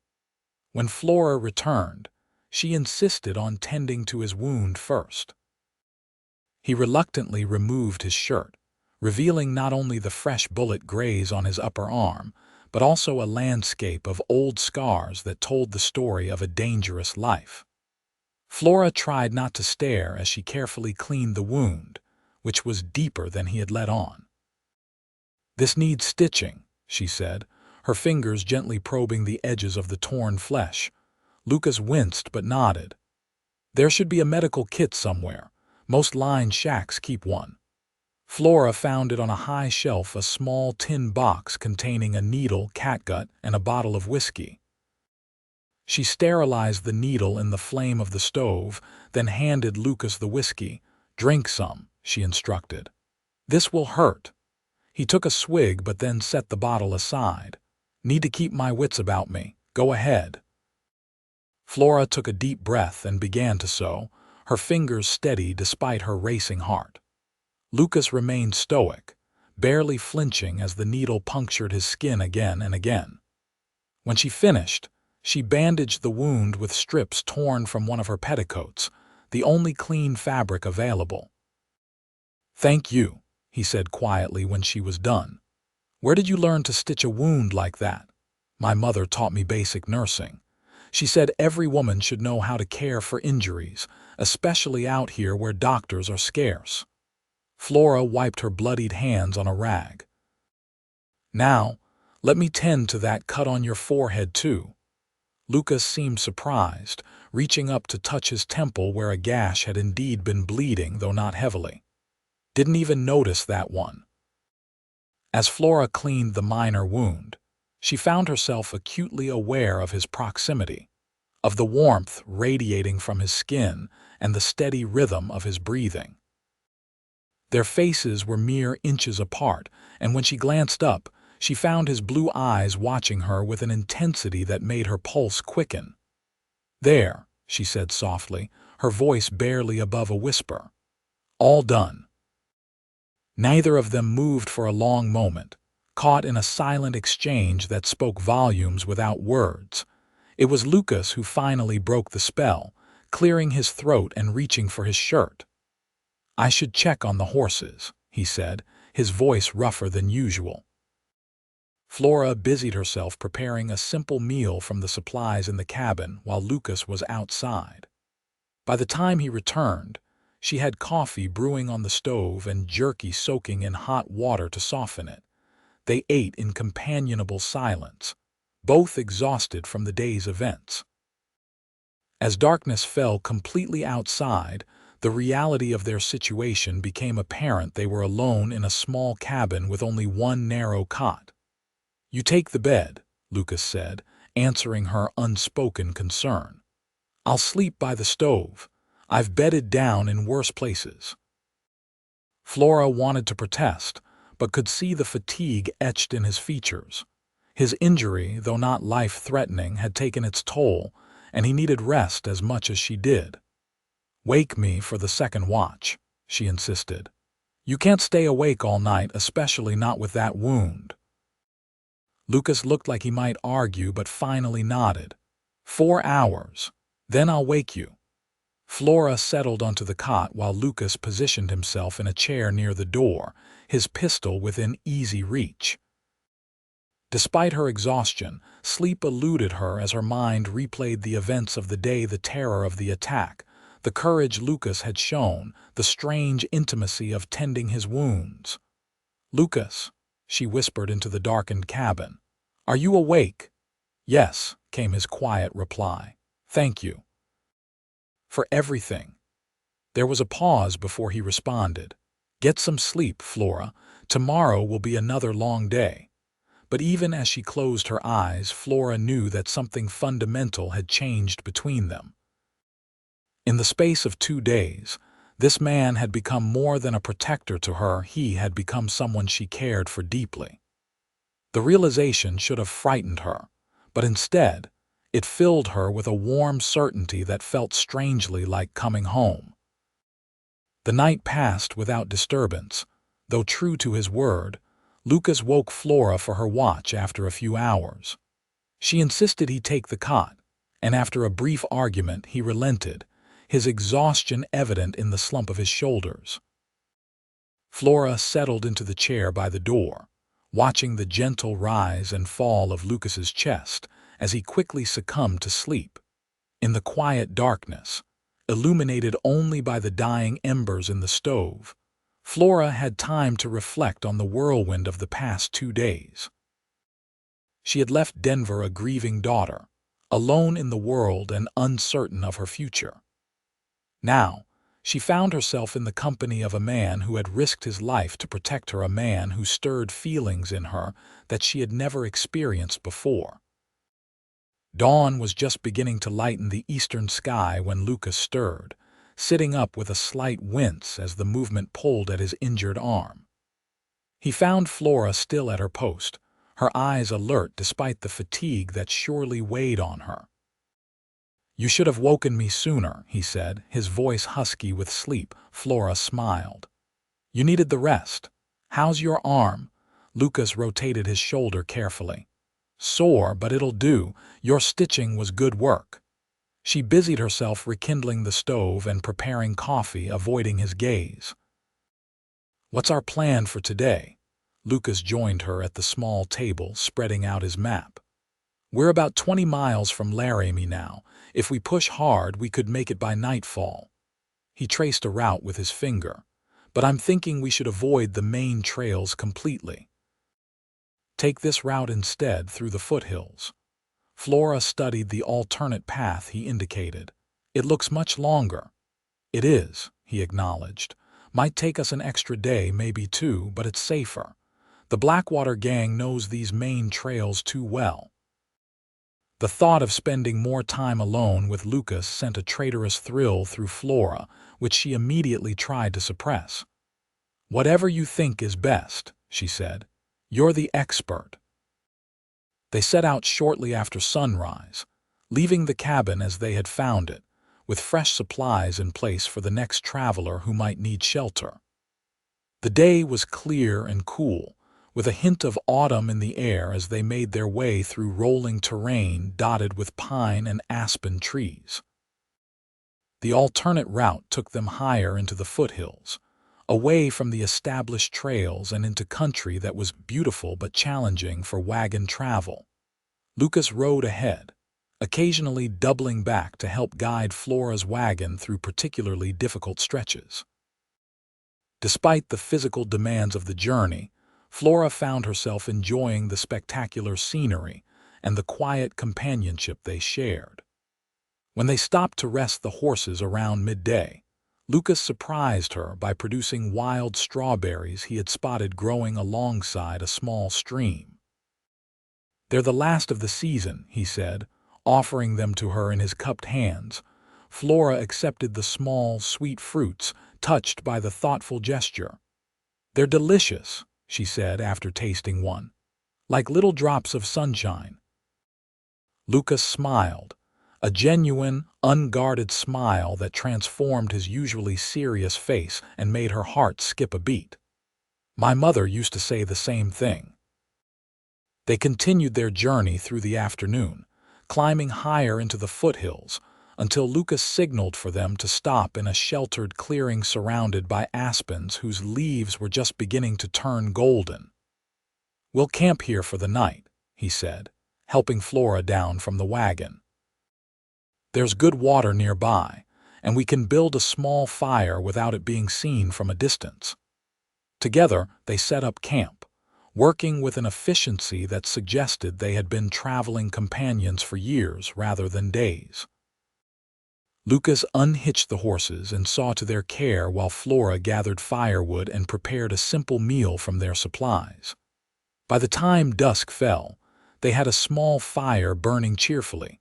When Flora returned, she insisted on tending to his wound first. He reluctantly removed his shirt, revealing not only the fresh bullet graze on his upper arm, but also a landscape of old scars that told the story of a dangerous life. Flora tried not to stare as she carefully cleaned the wound, which was deeper than he had let on. "This needs stitching," she said, her fingers gently probing the edges of the torn flesh. Lucas winced but nodded. "There should be a medical kit somewhere. Most line shacks keep one." Flora found it on a high shelf, a small tin box containing a needle, catgut, and a bottle of whiskey. She sterilized the needle in the flame of the stove, then handed Lucas the whiskey. "Drink some," she instructed. "This will hurt." He took a swig but then set the bottle aside. "Need to keep my wits about me. Go ahead." Flora took a deep breath and began to sew, her fingers steady despite her racing heart. Lucas remained stoic, barely flinching as the needle punctured his skin again and again. When she finished, she bandaged the wound with strips torn from one of her petticoats, the only clean fabric available. "Thank you," he said quietly when she was done. "Where did you learn to stitch a wound like that?" "My mother taught me basic nursing. She said every woman should know how to care for injuries, especially out here where doctors are scarce." Flora wiped her bloodied hands on a rag. "Now, let me tend to that cut on your forehead too." Lucas seemed surprised, reaching up to touch his temple where a gash had indeed been bleeding, though not heavily. "Didn't even notice that one." As Flora cleaned the minor wound, she found herself acutely aware of his proximity, of the warmth radiating from his skin and the steady rhythm of his breathing. Their faces were mere inches apart, and when she glanced up, she found his blue eyes watching her with an intensity that made her pulse quicken. "There," she said softly, her voice barely above a whisper. "All done." Neither of them moved for a long moment, caught in a silent exchange that spoke volumes without words. It was Lucas who finally broke the spell, clearing his throat and reaching for his shirt. "I should check on the horses," he said, his voice rougher than usual. Flora busied herself preparing a simple meal from the supplies in the cabin while Lucas was outside. By the time he returned, she had coffee brewing on the stove and jerky soaking in hot water to soften it. They ate in companionable silence, both exhausted from the day's events. As darkness fell completely outside, The reality of their situation became apparent. They were alone in a small cabin with only one narrow cot. "You take the bed," Lucas said, answering her unspoken concern. "I'll sleep by the stove. I've bedded down in worse places." Flora wanted to protest, but could see the fatigue etched in his features. His injury, though not life-threatening, had taken its toll, and he needed rest as much as she did. "Wake me for the second watch," she insisted. "You can't stay awake all night, especially not with that wound." Lucas looked like he might argue, but finally nodded. "4 hours. Then I'll wake you." Flora settled onto the cot while Lucas positioned himself in a chair near the door, his pistol within easy reach. Despite her exhaustion, sleep eluded her as her mind replayed the events of the day, the terror of the attack, the courage Lucas had shown, the strange intimacy of tending his wounds. "Lucas," she whispered into the darkened cabin. "Are you awake?" "Yes," came his quiet reply. "Thank you." "For everything." There was a pause before he responded. "Get some sleep, Flora. Tomorrow will be another long day." But even as she closed her eyes, Flora knew that something fundamental had changed between them. In the space of 2 days, this man had become more than a protector to her. He had become someone she cared for deeply. The realization should have frightened her, but instead, it filled her with a warm certainty that felt strangely like coming home. The night passed without disturbance. Though true to his word, Lucas woke Flora for her watch after a few hours. She insisted he take the cot, and after a brief argument he relented, his exhaustion evident in the slump of his shoulders. Flora settled into the chair by the door, watching the gentle rise and fall of Lucas's chest as he quickly succumbed to sleep. In the quiet darkness, illuminated only by the dying embers in the stove, Flora had time to reflect on the whirlwind of the past 2 days. She had left Denver a grieving daughter, alone in the world and uncertain of her future. Now, she found herself in the company of a man who had risked his life to protect her, a man who stirred feelings in her that she had never experienced before. Dawn was just beginning to lighten the eastern sky when Lucas stirred, sitting up with a slight wince as the movement pulled at his injured arm. He found Flora still at her post, her eyes alert despite the fatigue that surely weighed on her. "You should have woken me sooner," he said, his voice husky with sleep. Flora smiled. "You needed the rest. How's your arm?" Lucas rotated his shoulder carefully. "Sore, but it'll do. Your stitching was good work." She busied herself rekindling the stove and preparing coffee, avoiding his gaze. "What's our plan for today?" Lucas joined her at the small table, spreading out his map. "We're about 20 miles from Laramie now. If we push hard, we could make it by nightfall." He traced a route with his finger. "But I'm thinking we should avoid the main trails completely. Take this route instead through the foothills." Flora studied the alternate path he indicated. "It looks much longer." "It is," he acknowledged. "Might take us an extra day, maybe 2, but it's safer. The Blackwater gang knows these main trails too well." The thought of spending more time alone with Lucas sent a traitorous thrill through Flora, which she immediately tried to suppress. "Whatever you think is best," she said. "You're the expert." They set out shortly after sunrise, leaving the cabin as they had found it, with fresh supplies in place for the next traveler who might need shelter. The day was clear and cool, with a hint of autumn in the air as they made their way through rolling terrain dotted with pine and aspen trees. The alternate route took them higher into the foothills, away from the established trails and into country that was beautiful but challenging for wagon travel. Lucas rode ahead, occasionally doubling back to help guide Flora's wagon through particularly difficult stretches. Despite the physical demands of the journey, Flora found herself enjoying the spectacular scenery and the quiet companionship they shared. When they stopped to rest the horses around midday, Lucas surprised her by producing wild strawberries he had spotted growing alongside a small stream. "They're the last of the season," he said, offering them to her in his cupped hands. Flora accepted the small, sweet fruits, touched by the thoughtful gesture. "They're delicious," she said after tasting one. "Like little drops of sunshine." Lucas smiled, a genuine, unguarded smile that transformed his usually serious face and made her heart skip a beat. "My mother used to say the same thing." They continued their journey through the afternoon, climbing higher into the foothills, until Lucas signaled for them to stop in a sheltered clearing surrounded by aspens whose leaves were just beginning to turn golden. "We'll camp here for the night," he said, helping Flora down from the wagon. "There's good water nearby, and we can build a small fire without it being seen from a distance." Together, they set up camp, working with an efficiency that suggested they had been traveling companions for years rather than days. Lucas unhitched the horses and saw to their care while Flora gathered firewood and prepared a simple meal from their supplies. By the time dusk fell, they had a small fire burning cheerfully,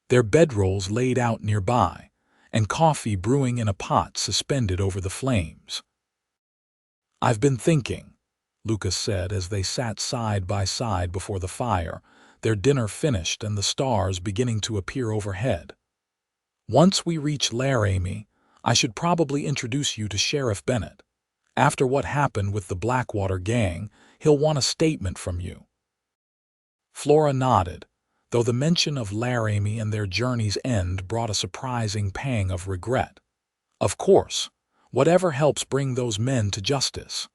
their bedrolls laid out nearby, and coffee brewing in a pot suspended over the flames. "I've been thinking," Lucas said as they sat side by side before the fire, their dinner finished and the stars beginning to appear overhead. "Once we reach Laramie, I should probably introduce you to Sheriff Bennett. After what happened with the Blackwater gang, he'll want a statement from you." Flora nodded, though the mention of Laramie and their journey's end brought a surprising pang of regret. "Of course, whatever helps bring those men to justice."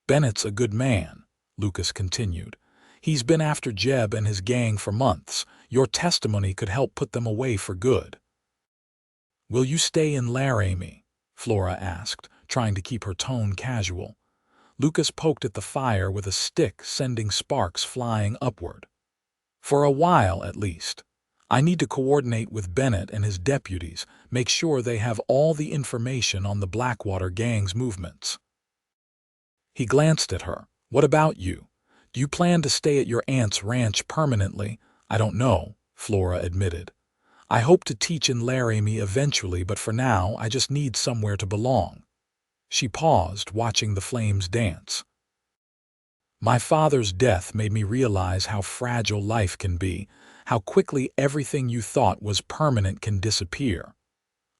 "Bennett's a good man," Lucas continued. "He's been after Jeb and his gang for months. Your testimony could help put them away for good." "Will you stay in Laramie?" Flora asked, trying to keep her tone casual. Lucas poked at the fire with a stick, sending sparks flying upward. "For a while, at least. I need to coordinate with Bennett and his deputies, make sure they have all the information on the Blackwater gang's movements." He glanced at her. "What about you? Do you plan to stay at your aunt's ranch permanently?" "I don't know," Flora admitted. "I hope to teach in Laramie eventually, but for now I just need somewhere to belong." She paused, watching the flames dance. "My father's death made me realize how fragile life can be, how quickly everything you thought was permanent can disappear."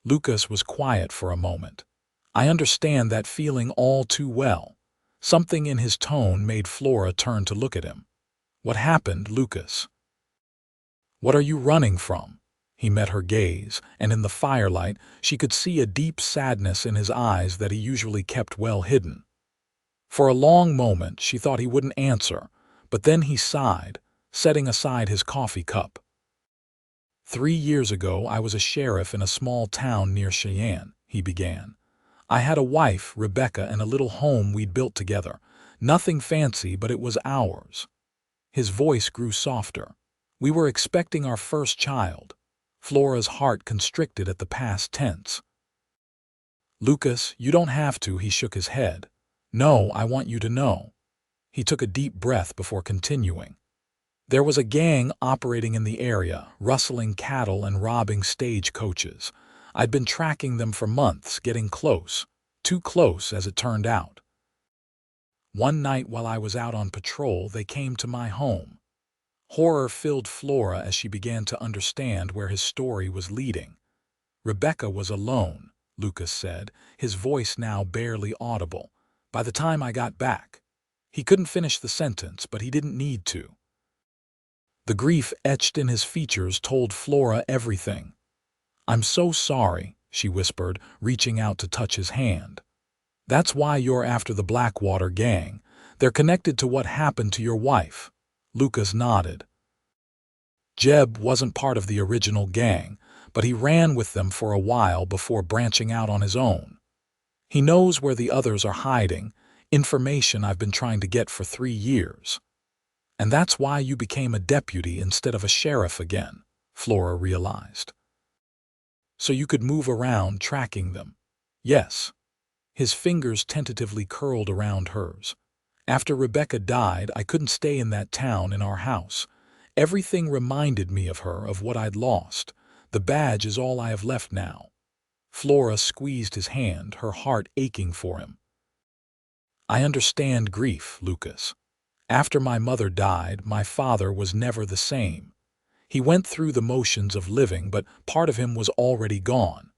Lucas was quiet for a moment. "I understand that feeling all too well." Something in his tone made Flora turn to look at him. "What happened, Lucas? What are you running from?" He met her gaze, and in the firelight she could see a deep sadness in his eyes that he usually kept well hidden. For a long moment she thought he wouldn't answer, but then he sighed, setting aside his coffee cup. 3 years ago I was a sheriff in a small town near Cheyenne," he began. "I had a wife, Rebecca, and a little home we'd built together. Nothing fancy, but it was ours." His voice grew softer. "We were expecting our first child." Flora's heart constricted at the past tense. "Lucas, you don't have to," he shook his head. "No, I want you to know." He took a deep breath before continuing. "There was a gang operating in the area, rustling cattle and robbing stagecoaches. I'd been tracking them for months, getting close. Too close, as it turned out. One night while I was out on patrol, they came to my home." Horror filled Flora as she began to understand where his story was leading. "Rebecca was alone," Lucas said, his voice now barely audible. "By the time I got back." He couldn't finish the sentence, but he didn't need to. The grief etched in his features told Flora everything. "I'm so sorry," she whispered, reaching out to touch his hand. "That's why you're after the Blackwater gang. They're connected to what happened to your wife." Lucas nodded. "Jeb wasn't part of the original gang, but he ran with them for a while before branching out on his own. He knows where the others are hiding, information I've been trying to get for 3 years. And that's why you became a deputy instead of a sheriff again," Flora realized. "So you could move around tracking them." Yes. His fingers tentatively curled around hers. After Rebecca died, I couldn't stay in that town in our house. Everything reminded me of her, of what I'd lost. The badge is all I have left now. Flora squeezed his hand, her heart aching for him. I understand grief, Lucas. After my mother died, my father was never the same. He went through the motions of living, but part of him was already gone.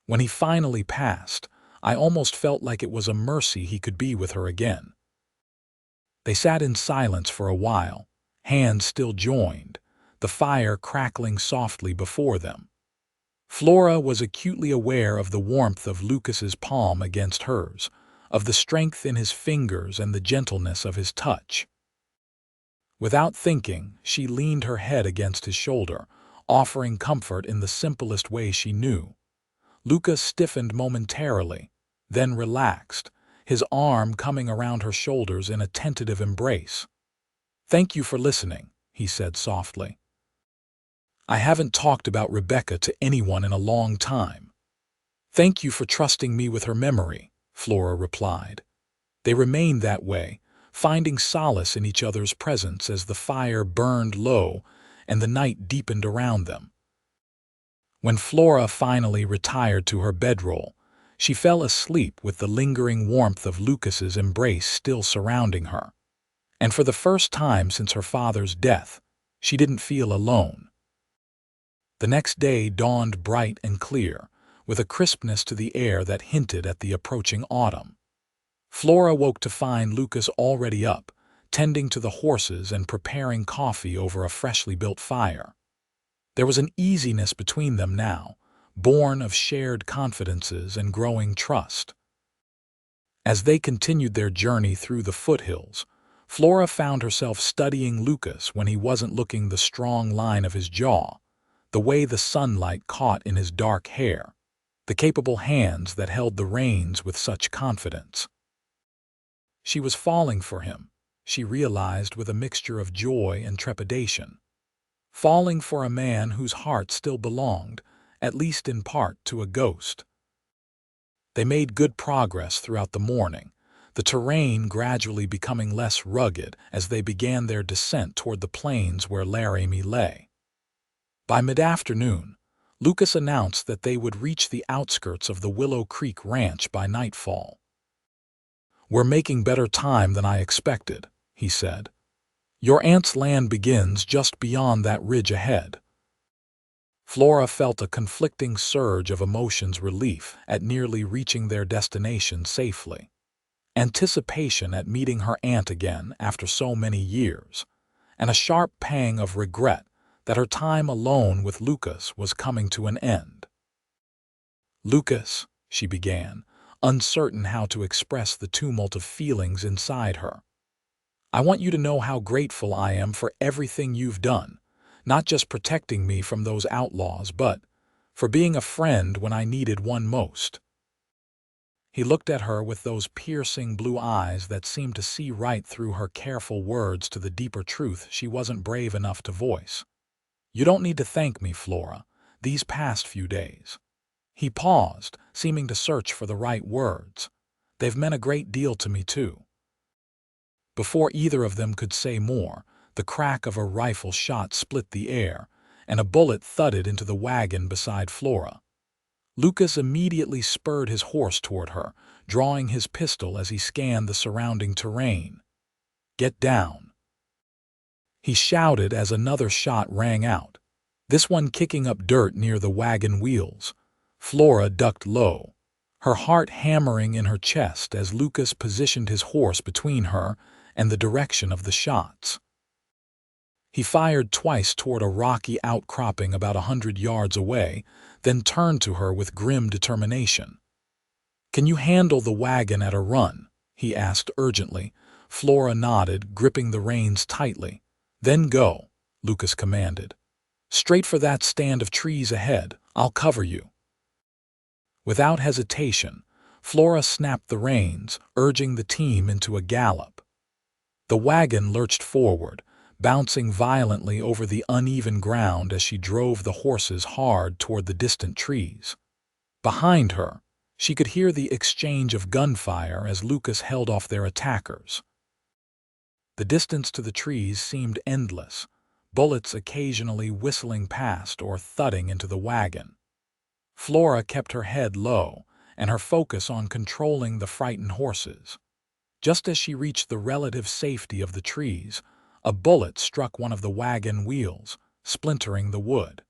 When he finally passed, I almost felt like it was a mercy he could be with her again. They sat in silence for a while, hands still joined, the fire crackling softly before them. Flora was acutely aware of the warmth of Lucas's palm against hers, of the strength in his fingers and the gentleness of his touch. Without thinking, she leaned her head against his shoulder, offering comfort in the simplest way she knew. Lucas stiffened momentarily, then relaxed, his arm coming around her shoulders in a tentative embrace. "Thank you for listening," he said softly. "I haven't talked about Rebecca to anyone in a long time." "Thank you for trusting me with her memory," Flora replied. They remained that way, finding solace in each other's presence as the fire burned low and the night deepened around them. When Flora finally retired to her bedroll, she fell asleep with the lingering warmth of Lucas's embrace still surrounding her. And for the first time since her father's death, she didn't feel alone. The next day dawned bright and clear, with a crispness to the air that hinted at the approaching autumn. Flora woke to find Lucas already up, tending to the horses and preparing coffee over a freshly built fire. There was an easiness between them now, born of shared confidences and growing trust. As they continued their journey through the foothills, Flora found herself studying Lucas when he wasn't looking, the strong line of his jaw, the way the sunlight caught in his dark hair, the capable hands that held the reins with such confidence. She was falling for him, she realized with a mixture of joy and trepidation. Falling for a man whose heart still belonged, at least in part, to a ghost. They made good progress throughout the morning, the terrain gradually becoming less rugged as they began their descent toward the plains where Laramie lay. By mid-afternoon, Lucas announced that they would reach the outskirts of the Willow Creek Ranch by nightfall. "We're making better time than I expected," he said. "Your aunt's land begins just beyond that ridge ahead." Flora felt a conflicting surge of emotions: relief at nearly reaching their destination safely, anticipation at meeting her aunt again after so many years, and a sharp pang of regret that her time alone with Lucas was coming to an end. "Lucas," she began, uncertain how to express the tumult of feelings inside her, "I want you to know how grateful I am for everything you've done, not just protecting me from those outlaws, but for being a friend when I needed one most." He looked at her with those piercing blue eyes that seemed to see right through her careful words to the deeper truth she wasn't brave enough to voice. "You don't need to thank me, Flora, these past few days." He paused, seeming to search for the right words. "They've meant a great deal to me, too." Before either of them could say more, the crack of a rifle shot split the air, and a bullet thudded into the wagon beside Flora. Lucas immediately spurred his horse toward her, drawing his pistol as he scanned the surrounding terrain. "Get down," he shouted as another shot rang out, this one kicking up dirt near the wagon wheels. Flora ducked low, her heart hammering in her chest as Lucas positioned his horse between her and the direction of the shots. He fired twice toward a rocky outcropping about 100 yards away, then turned to her with grim determination. "Can you handle the wagon at a run?" he asked urgently. Flora nodded, gripping the reins tightly. "Then go," Lucas commanded. "Straight for that stand of trees ahead. I'll cover you." Without hesitation, Flora snapped the reins, urging the team into a gallop. The wagon lurched forward, bouncing violently over the uneven ground as she drove the horses hard toward the distant trees. Behind her, She could hear the exchange of gunfire as Lucas held off their attackers. The distance to the trees seemed endless, bullets occasionally whistling past or thudding into the wagon. Flora kept her head low and her focus on controlling the frightened horses. Just as she reached the relative safety of the trees, a bullet struck one of the wagon wheels, splintering the wood.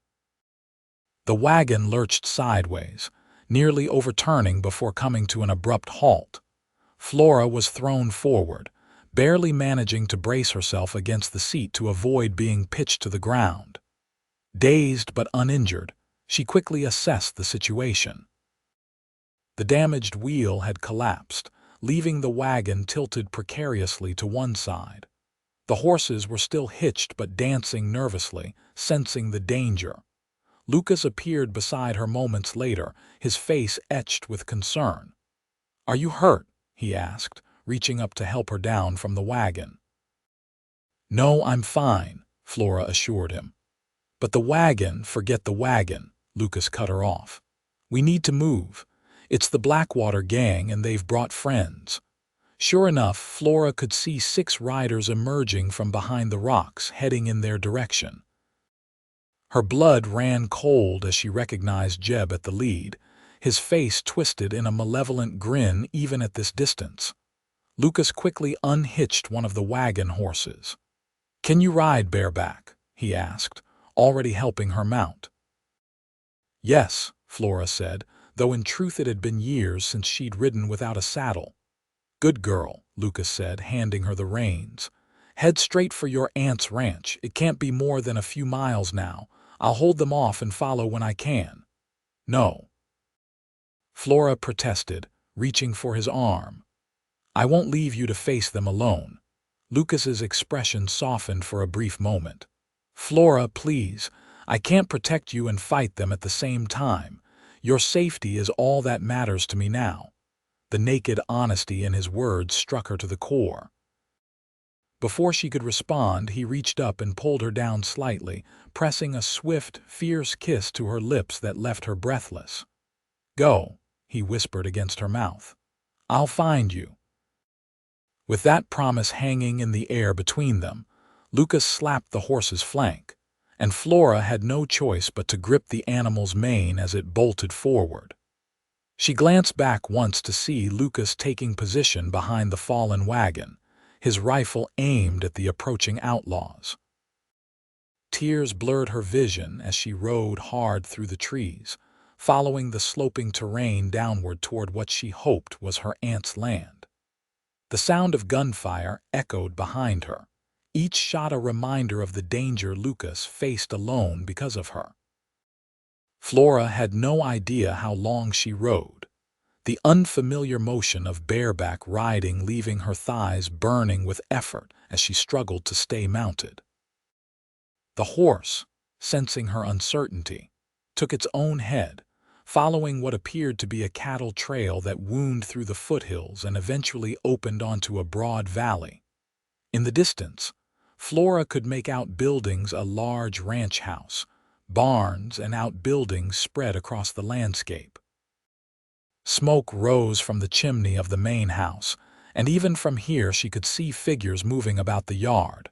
The wagon lurched sideways, nearly overturning before coming to an abrupt halt. Flora was thrown forward, barely managing to brace herself against the seat to avoid being pitched to the ground. Dazed but uninjured, she quickly assessed the situation. The damaged wheel had collapsed, leaving the wagon tilted precariously to one side. The horses were still hitched but dancing nervously, sensing the danger. Lucas appeared beside her moments later, his face etched with concern. "Are you hurt?" he asked, reaching up to help her down from the wagon. "No, I'm fine," Flora assured him. "But the wagon, forget the wagon," Lucas cut her off. "We need to move. It's the Blackwater gang and they've brought friends." Sure enough, Flora could see 6 riders emerging from behind the rocks, heading in their direction. Her blood ran cold as she recognized Jeb at the lead, his face twisted in a malevolent grin even at this distance. Lucas quickly unhitched one of the wagon horses. "Can you ride bareback?" he asked, already helping her mount. "Yes," Flora said, though in truth it had been years since she'd ridden without a saddle. "Good girl," Lucas said, handing her the reins. "Head straight for your aunt's ranch. It can't be more than a few miles now. I'll hold them off and follow when I can." "No," Flora protested, reaching for his arm. "I won't leave you to face them alone." Lucas's expression softened for a brief moment. "Flora, please. I can't protect you and fight them at the same time. Your safety is all that matters to me now." The naked honesty in his words struck her to the core. Before she could respond, he reached up and pulled her down slightly, pressing a swift, fierce kiss to her lips that left her breathless. "Go," he whispered against her mouth. "I'll find you." With that promise hanging in the air between them, Lucas slapped the horse's flank, and Flora had no choice but to grip the animal's mane as it bolted forward. She glanced back once to see Lucas taking position behind the fallen wagon, his rifle aimed at the approaching outlaws. Tears blurred her vision as she rode hard through the trees, following the sloping terrain downward toward what she hoped was her aunt's land. The sound of gunfire echoed behind her, each shot a reminder of the danger Lucas faced alone because of her. Flora had no idea how long she rode, the unfamiliar motion of bareback riding leaving her thighs burning with effort as she struggled to stay mounted. The horse, sensing her uncertainty, took its own head, following what appeared to be a cattle trail that wound through the foothills and eventually opened onto a broad valley. In the distance, Flora could make out buildings, a large ranch house, barns and outbuildings spread across the landscape. Smoke rose from the chimney of the main house, and even from here she could see figures moving about the yard.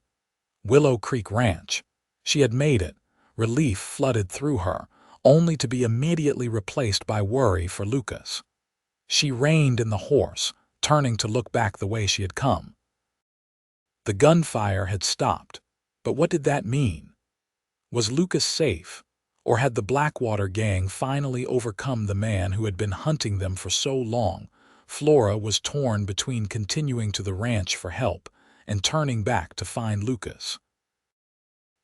Willow Creek Ranch. She had made it. Relief flooded through her, only to be immediately replaced by worry for Lucas. She reined in the horse, turning to look back the way she had come. The gunfire had stopped, but what did that mean? Was Lucas safe, or had the Blackwater gang finally overcome the man who had been hunting them for so long? Flora was torn between continuing to the ranch for help and turning back to find Lucas.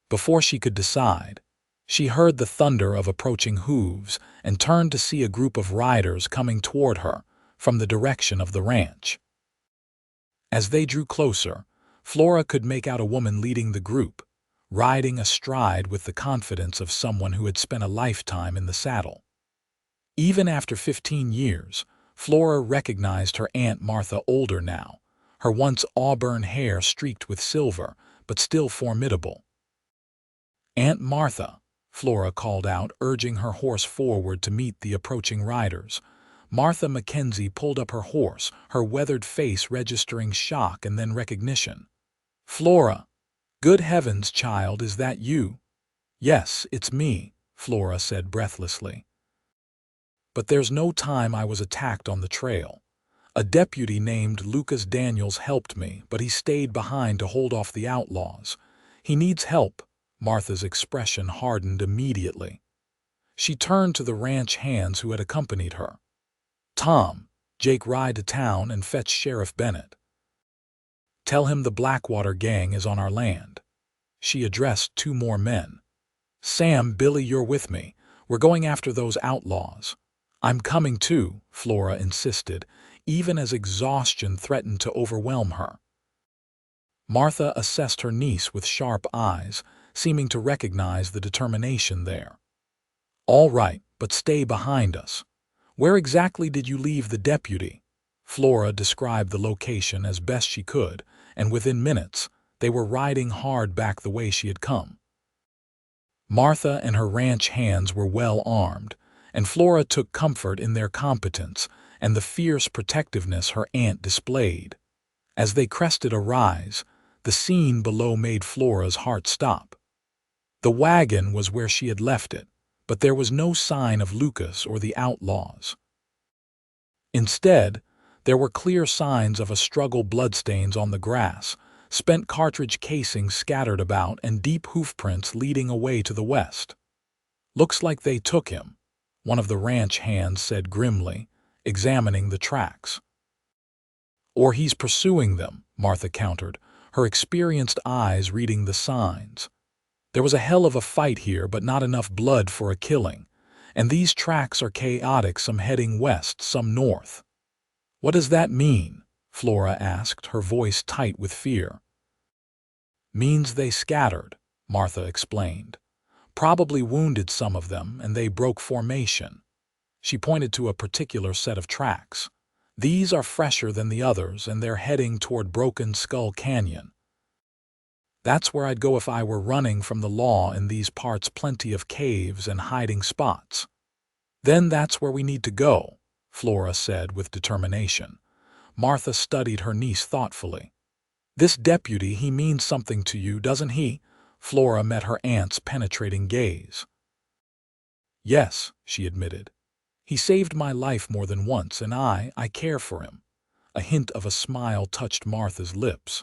Before she could decide, she heard the thunder of approaching hooves and turned to see a group of riders coming toward her from the direction of the ranch. As they drew closer, Flora could make out a woman leading the group, riding astride with the confidence of someone who had spent a lifetime in the saddle. Even after 15 years, Flora recognized her Aunt Martha, older now, her once auburn hair streaked with silver, but still formidable. "Aunt Martha," Flora called out, urging her horse forward to meet the approaching riders. Martha McKenzie pulled up her horse, her weathered face registering shock and then recognition. "Flora! Good heavens, child, is that you?" "Yes, it's me," Flora said breathlessly. "But there's no time I was attacked on the trail. A deputy named Lucas Daniels helped me, but he stayed behind to hold off the outlaws. He needs help." Martha's expression hardened immediately. She turned to the ranch hands who had accompanied her. "Tom, Jake, ride to town and fetch Sheriff Bennett. Tell him the Blackwater gang is on our land." She addressed 2 more men. "Sam, Billy, you're with me. We're going after those outlaws." "I'm coming too," Flora insisted, even as exhaustion threatened to overwhelm her. Martha assessed her niece with sharp eyes, seeming to recognize the determination there. "All right, but stay behind us. Where exactly did you leave the deputy?" Flora described the location as best she could, and within minutes, they were riding hard back the way she had come. Martha and her ranch hands were well armed, and Flora took comfort in their competence and the fierce protectiveness her aunt displayed. As they crested a rise, the scene below made Flora's heart stop. The wagon was where she had left it, but there was no sign of Lucas or the outlaws. Instead, there were clear signs of a struggle, bloodstains on the grass, spent cartridge casings scattered about, and deep hoofprints leading away to the west. "Looks like they took him," one of the ranch hands said grimly, examining the tracks. "Or he's pursuing them," Martha countered, her experienced eyes reading the signs. "There was a hell of a fight here, but not enough blood for a killing. And these tracks are chaotic, some heading west, some north." "What does that mean?" Flora asked, her voice tight with fear. "Means they scattered," Martha explained. "Probably wounded some of them, and they broke formation." She pointed to a particular set of tracks. "These are fresher than the others, and they're heading toward Broken Skull Canyon. That's where I'd go if I were running from the law in these parts, plenty of caves and hiding spots." "Then that's where we need to go," Flora said with determination. Martha studied her niece thoughtfully. "This deputy, he means something to you, doesn't he?" Flora met her aunt's penetrating gaze. "Yes," she admitted. "He saved my life more than once, and I care for him." A hint of a smile touched Martha's lips.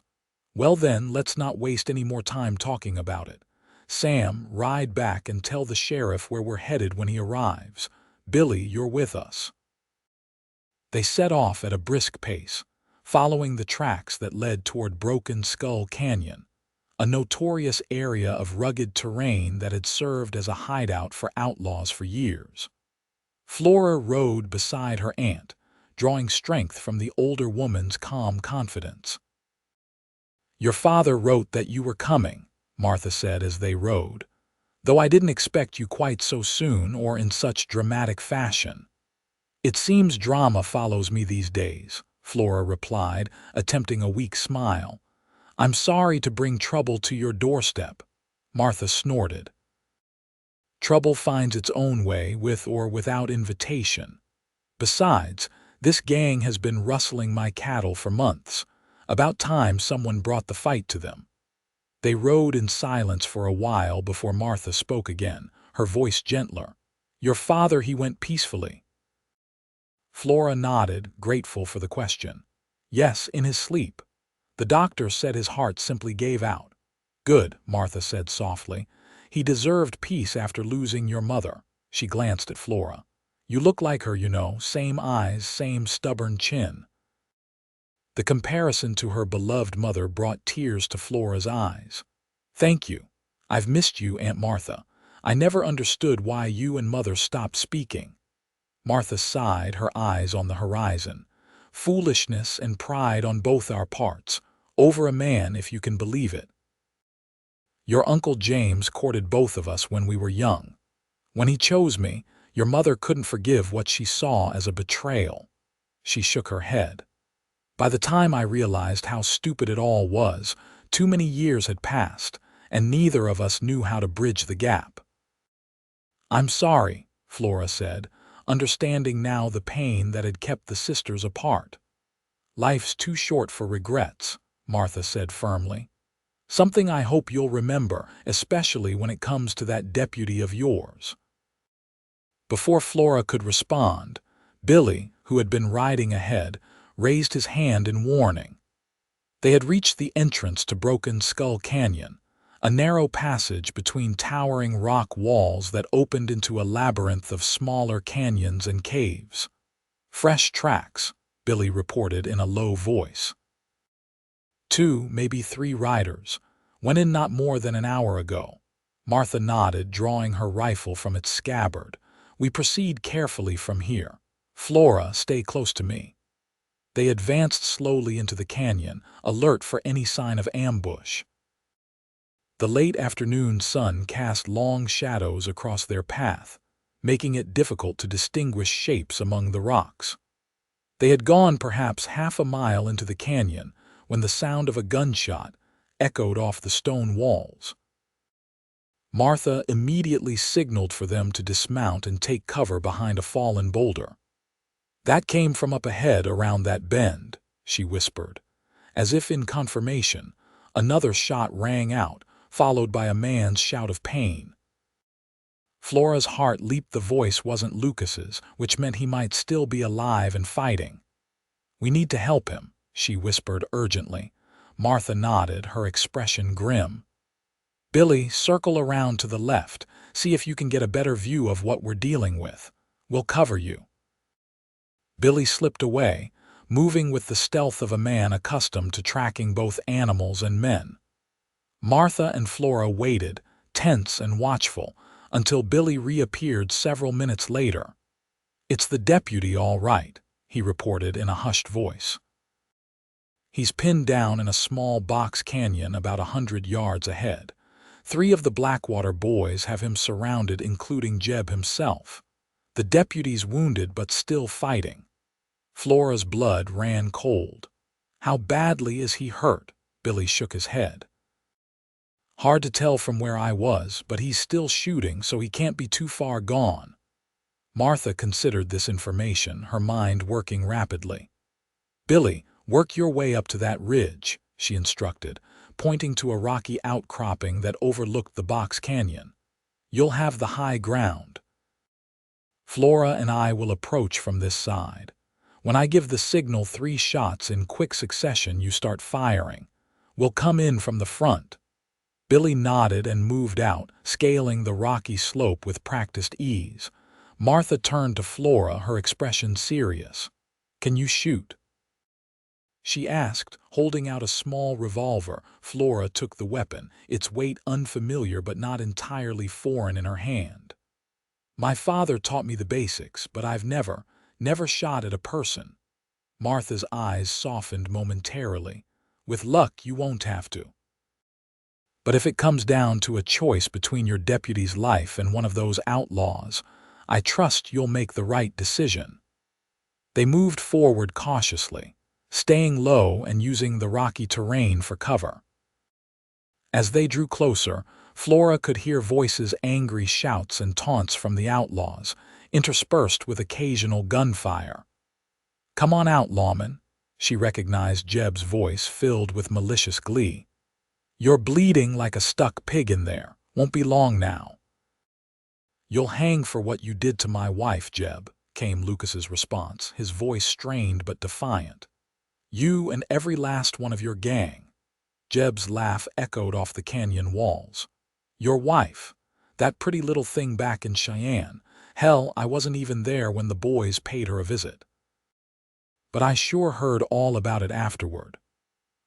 "Well then, let's not waste any more time talking about it. Sam, ride back and tell the sheriff where we're headed when he arrives. Billy, you're with us." They set off at a brisk pace, following the tracks that led toward Broken Skull Canyon, a notorious area of rugged terrain that had served as a hideout for outlaws for years. Flora rode beside her aunt, drawing strength from the older woman's calm confidence. "Your father wrote that you were coming," Martha said as they rode, "though I didn't expect you quite so soon or in such dramatic fashion." "It seems drama follows me these days," Flora replied, attempting a weak smile. "I'm sorry to bring trouble to your doorstep." Martha snorted. "Trouble finds its own way, with or without invitation. Besides, this gang has been rustling my cattle for months. About time someone brought the fight to them." They rode in silence for a while before Martha spoke again, her voice gentler. "Your father, he went peacefully?" Flora nodded, grateful for the question. "Yes, in his sleep. The doctor said his heart simply gave out." "Good," Martha said softly. "He deserved peace after losing your mother." She glanced at Flora. "You look like her, you know, same eyes, same stubborn chin." The comparison to her beloved mother brought tears to Flora's eyes. "Thank you. I've missed you, Aunt Martha. I never understood why you and Mother stopped speaking." Martha sighed, her eyes on the horizon. "Foolishness and pride on both our parts. Over a man, if you can believe it. Your Uncle James courted both of us when we were young. When he chose me, your mother couldn't forgive what she saw as a betrayal." She shook her head. "By the time I realized how stupid it all was, too many years had passed, and neither of us knew how to bridge the gap." "I'm sorry," Flora said, understanding now the pain that had kept the sisters apart. "Life's too short for regrets," Martha said firmly. "Something I hope you'll remember, especially when it comes to that deputy of yours." Before Flora could respond, Billy, who had been riding ahead, raised his hand in warning. They had reached the entrance to Broken Skull Canyon, a narrow passage between towering rock walls that opened into a labyrinth of smaller canyons and caves. "Fresh tracks," Billy reported in a low voice. "2, maybe 3 riders. Went in not more than an hour ago." Martha nodded, drawing her rifle from its scabbard. "We proceed carefully from here. Flora, stay close to me." They advanced slowly into the canyon, alert for any sign of ambush. The late afternoon sun cast long shadows across their path, making it difficult to distinguish shapes among the rocks. They had gone perhaps half a mile into the canyon when the sound of a gunshot echoed off the stone walls. Martha immediately signaled for them to dismount and take cover behind a fallen boulder. "That came from up ahead around that bend," she whispered. As if in confirmation, another shot rang out, followed by a man's shout of pain. Flora's heart leaped. The voice wasn't Lucas's, which meant he might still be alive and fighting. "We need to help him," she whispered urgently. Martha nodded, her expression grim. "Billy, circle around to the left. See if you can get a better view of what we're dealing with. We'll cover you." Billy slipped away, moving with the stealth of a man accustomed to tracking both animals and men. Martha and Flora waited, tense and watchful, until Billy reappeared several minutes later. "It's the deputy, all right," he reported in a hushed voice. "He's pinned down in a small box canyon about 100 yards ahead. 3 of the Blackwater boys have him surrounded, including Jeb himself. The deputy's wounded but still fighting." Flora's blood ran cold. "How badly is he hurt?" Billy shook his head. "Hard to tell from where I was, but he's still shooting, so he can't be too far gone." Martha considered this information, her mind working rapidly. "Billy, work your way up to that ridge," she instructed, pointing to a rocky outcropping that overlooked the box canyon. "You'll have the high ground. Flora and I will approach from this side. When I give the signal 3 shots in quick succession, you start firing. We'll come in from the front." Billy nodded and moved out, scaling the rocky slope with practiced ease. Martha turned to Flora, her expression serious. "Can you shoot?" she asked, holding out a small revolver. Flora took the weapon, its weight unfamiliar but not entirely foreign in her hand. "My father taught me the basics, but I've never shot at a person." Martha's eyes softened momentarily. "With luck, you won't have to. But if it comes down to a choice between your deputy's life and one of those outlaws, I trust you'll make the right decision." They moved forward cautiously, staying low and using the rocky terrain for cover. As they drew closer, Flora could hear voices, angry shouts and taunts from the outlaws, interspersed with occasional gunfire. "Come on out, lawman," she recognized Jeb's voice, filled with malicious glee. "You're bleeding like a stuck pig in there. Won't be long now." "You'll hang for what you did to my wife, Jeb," came Lucas's response, his voice strained but defiant. "You and every last one of your gang." Jeb's laugh echoed off the canyon walls. "Your wife, that pretty little thing back in Cheyenne. Hell, I wasn't even there when the boys paid her a visit. But I sure heard all about it afterward."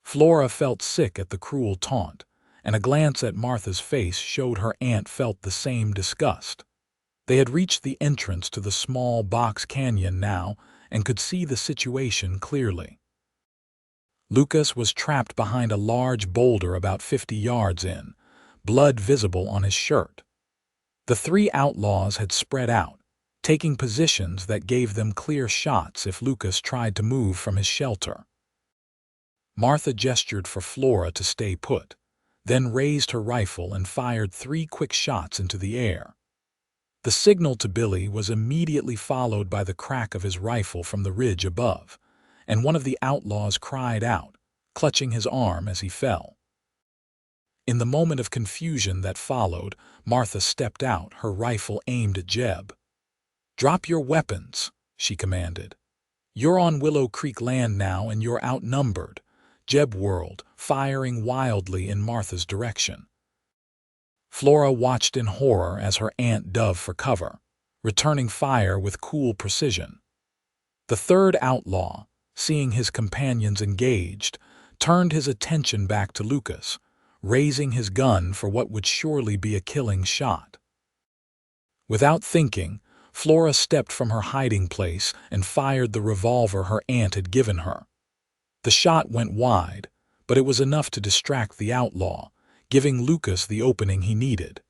Flora felt sick at the cruel taunt, and a glance at Martha's face showed her aunt felt the same disgust. They had reached the entrance to the small box canyon now and could see the situation clearly. Lucas was trapped behind a large boulder about 50 yards in, blood visible on his shirt. The 3 outlaws had spread out, taking positions that gave them clear shots if Lucas tried to move from his shelter. Martha gestured for Flora to stay put, then raised her rifle and fired 3 quick shots into the air. The signal to Billy was immediately followed by the crack of his rifle from the ridge above, and one of the outlaws cried out, clutching his arm as he fell. In the moment of confusion that followed, Martha stepped out, her rifle aimed at Jeb. "Drop your weapons," she commanded. "You're on Willow Creek land now and you're outnumbered." Jeb whirled, firing wildly in Martha's direction. Flora watched in horror as her aunt dove for cover, returning fire with cool precision. The third outlaw, seeing his companions engaged, turned his attention back to Lucas, raising his gun for what would surely be a killing shot. Without thinking, Flora stepped from her hiding place and fired the revolver her aunt had given her. The shot went wide, but it was enough to distract the outlaw, giving Lucas the opening he needed.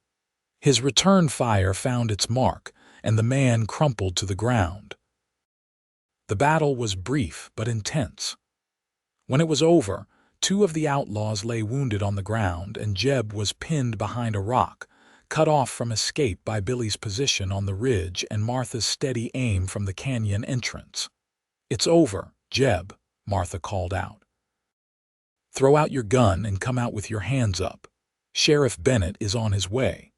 His return fire found its mark, and the man crumpled to the ground. The battle was brief but intense. When it was over, two of the outlaws lay wounded on the ground, and Jeb was pinned behind a rock, cut off from escape by Billy's position on the ridge and Martha's steady aim from the canyon entrance. "It's over, Jeb," Martha called out. "Throw out your gun and come out with your hands up. Sheriff Bennett is on his way."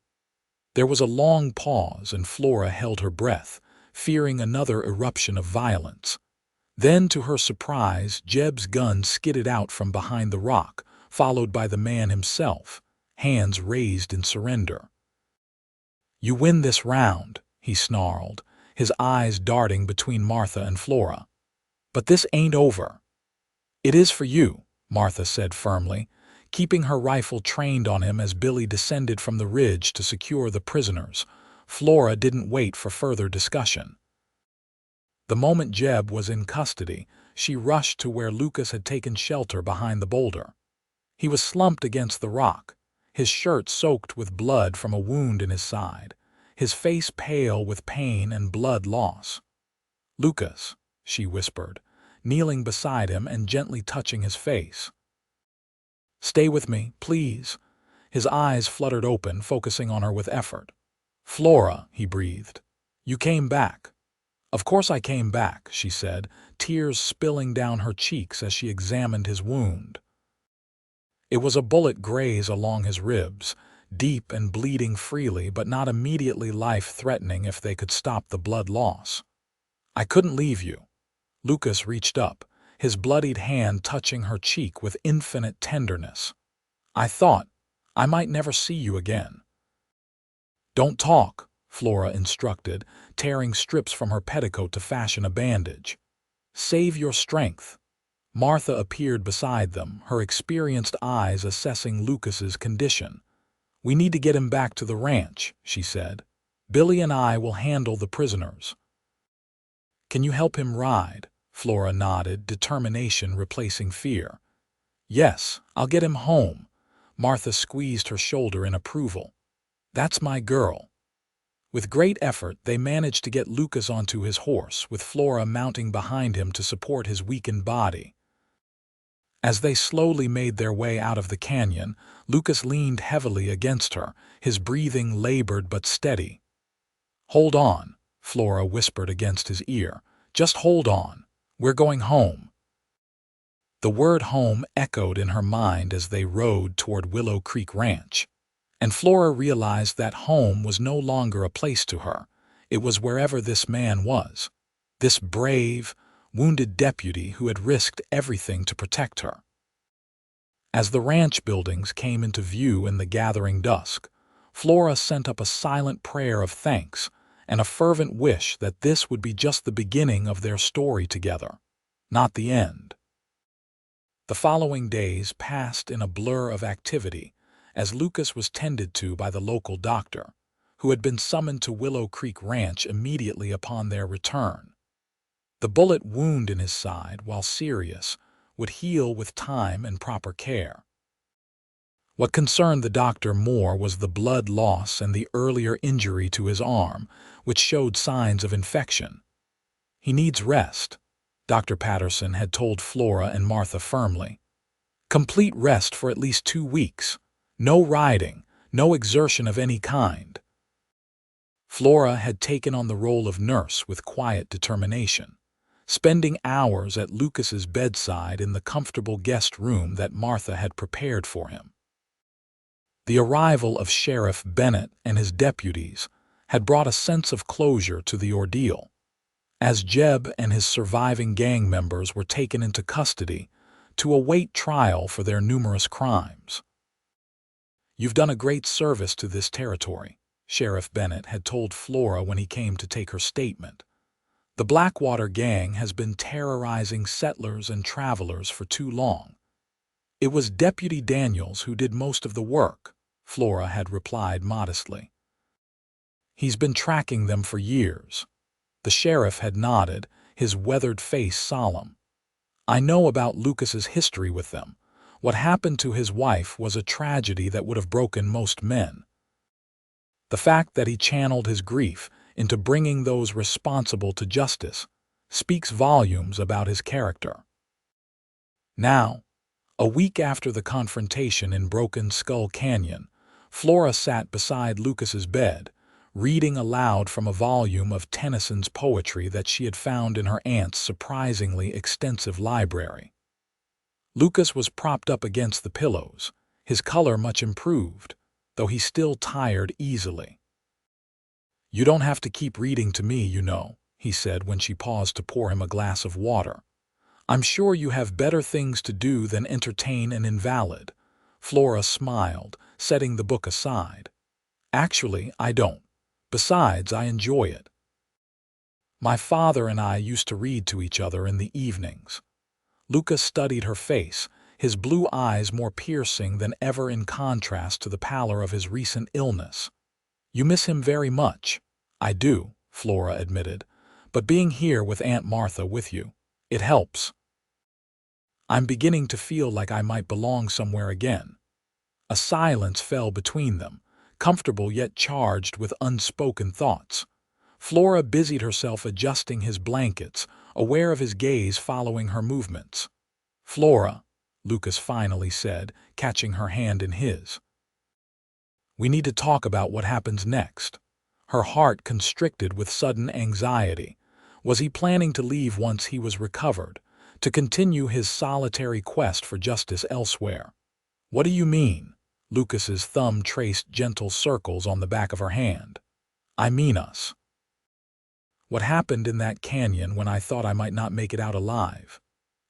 There was a long pause, and Flora held her breath, fearing another eruption of violence. Then, to her surprise, Jeb's gun skidded out from behind the rock, followed by the man himself, hands raised in surrender. "You win this round," he snarled, his eyes darting between Martha and Flora. "But this ain't over." "It is for you," Martha said firmly, keeping her rifle trained on him as Billy descended from the ridge to secure the prisoners. Flora didn't wait for further discussion. The moment Jeb was in custody, she rushed to where Lucas had taken shelter behind the boulder. He was slumped against the rock, his shirt soaked with blood from a wound in his side, his face pale with pain and blood loss. "Lucas," she whispered, kneeling beside him and gently touching his face. "Stay with me, please." His eyes fluttered open, focusing on her with effort. "Flora," he breathed. "You came back." "Of course I came back," she said, tears spilling down her cheeks as she examined his wound. It was a bullet graze along his ribs, deep and bleeding freely, but not immediately life-threatening if they could stop the blood loss. "I couldn't leave you." Lucas reached up, his bloodied hand touching her cheek with infinite tenderness. "I thought I might never see you again." "Don't talk," Flora instructed, tearing strips from her petticoat to fashion a bandage. "Save your strength." Martha appeared beside them, her experienced eyes assessing Lucas's condition. "We need to get him back to the ranch," she said. "Billy and I will handle the prisoners." "Can you help him ride?" Flora nodded, determination replacing fear. "Yes, I'll get him home." Martha squeezed her shoulder in approval. "That's my girl." With great effort, they managed to get Lucas onto his horse, with Flora mounting behind him to support his weakened body. As they slowly made their way out of the canyon, Lucas leaned heavily against her, his breathing labored but steady. "Hold on," Flora whispered against his ear. "Just hold on. We're going home." The word home echoed in her mind as they rode toward Willow Creek Ranch, and Flora realized that home was no longer a place to her. It was wherever this man was, this brave, wounded deputy who had risked everything to protect her. As the ranch buildings came into view in the gathering dusk, Flora sent up a silent prayer of thanks and a fervent wish that this would be just the beginning of their story together, not the end. The following days passed in a blur of activity as Lucas was tended to by the local doctor, who had been summoned to Willow Creek Ranch immediately upon their return. The bullet wound in his side, while serious, would heal with time and proper care. What concerned the doctor more was the blood loss and the earlier injury to his arm, which showed signs of infection. "He needs rest," Dr. Patterson had told Flora and Martha firmly. "Complete rest for at least 2 weeks. No riding, no exertion of any kind." Flora had taken on the role of nurse with quiet determination, spending hours at Lucas's bedside in the comfortable guest room that Martha had prepared for him. The arrival of Sheriff Bennett and his deputies had brought a sense of closure to the ordeal, as Jeb and his surviving gang members were taken into custody to await trial for their numerous crimes. "You've done a great service to this territory," Sheriff Bennett had told Flora when he came to take her statement. "The Blackwater gang has been terrorizing settlers and travelers for too long." "It was Deputy Daniels who did most of the work," Flora had replied modestly. "He's been tracking them for years." The sheriff had nodded, his weathered face solemn. "I know about Lucas's history with them. What happened to his wife was a tragedy that would have broken most men. The fact that he channeled his grief into bringing those responsible to justice speaks volumes about his character." Now, a week after the confrontation in Broken Skull Canyon, Flora sat beside Lucas's bed, reading aloud from a volume of Tennyson's poetry that she had found in her aunt's surprisingly extensive library. Lucas was propped up against the pillows, his color much improved, though he still tired easily. "You don't have to keep reading to me, you know," he said when she paused to pour him a glass of water. "I'm sure you have better things to do than entertain an invalid." Flora smiled, setting the book aside. "Actually, I don't. Besides, I enjoy it. My father and I used to read to each other in the evenings." Lucas studied her face, his blue eyes more piercing than ever in contrast to the pallor of his recent illness. "You miss him very much." "I do," Flora admitted, "but being here with Aunt Martha with you, it helps. I'm beginning to feel like I might belong somewhere again." A silence fell between them, comfortable yet charged with unspoken thoughts. Flora busied herself adjusting his blankets, aware of his gaze following her movements. "Flora," Lucas finally said, catching her hand in his. "We need to talk about what happens next." Her heart constricted with sudden anxiety. Was he planning to leave once he was recovered, to continue his solitary quest for justice elsewhere? "What do you mean?" Lucas's thumb traced gentle circles on the back of her hand. "I mean us. What happened in that canyon when I thought I might not make it out alive?"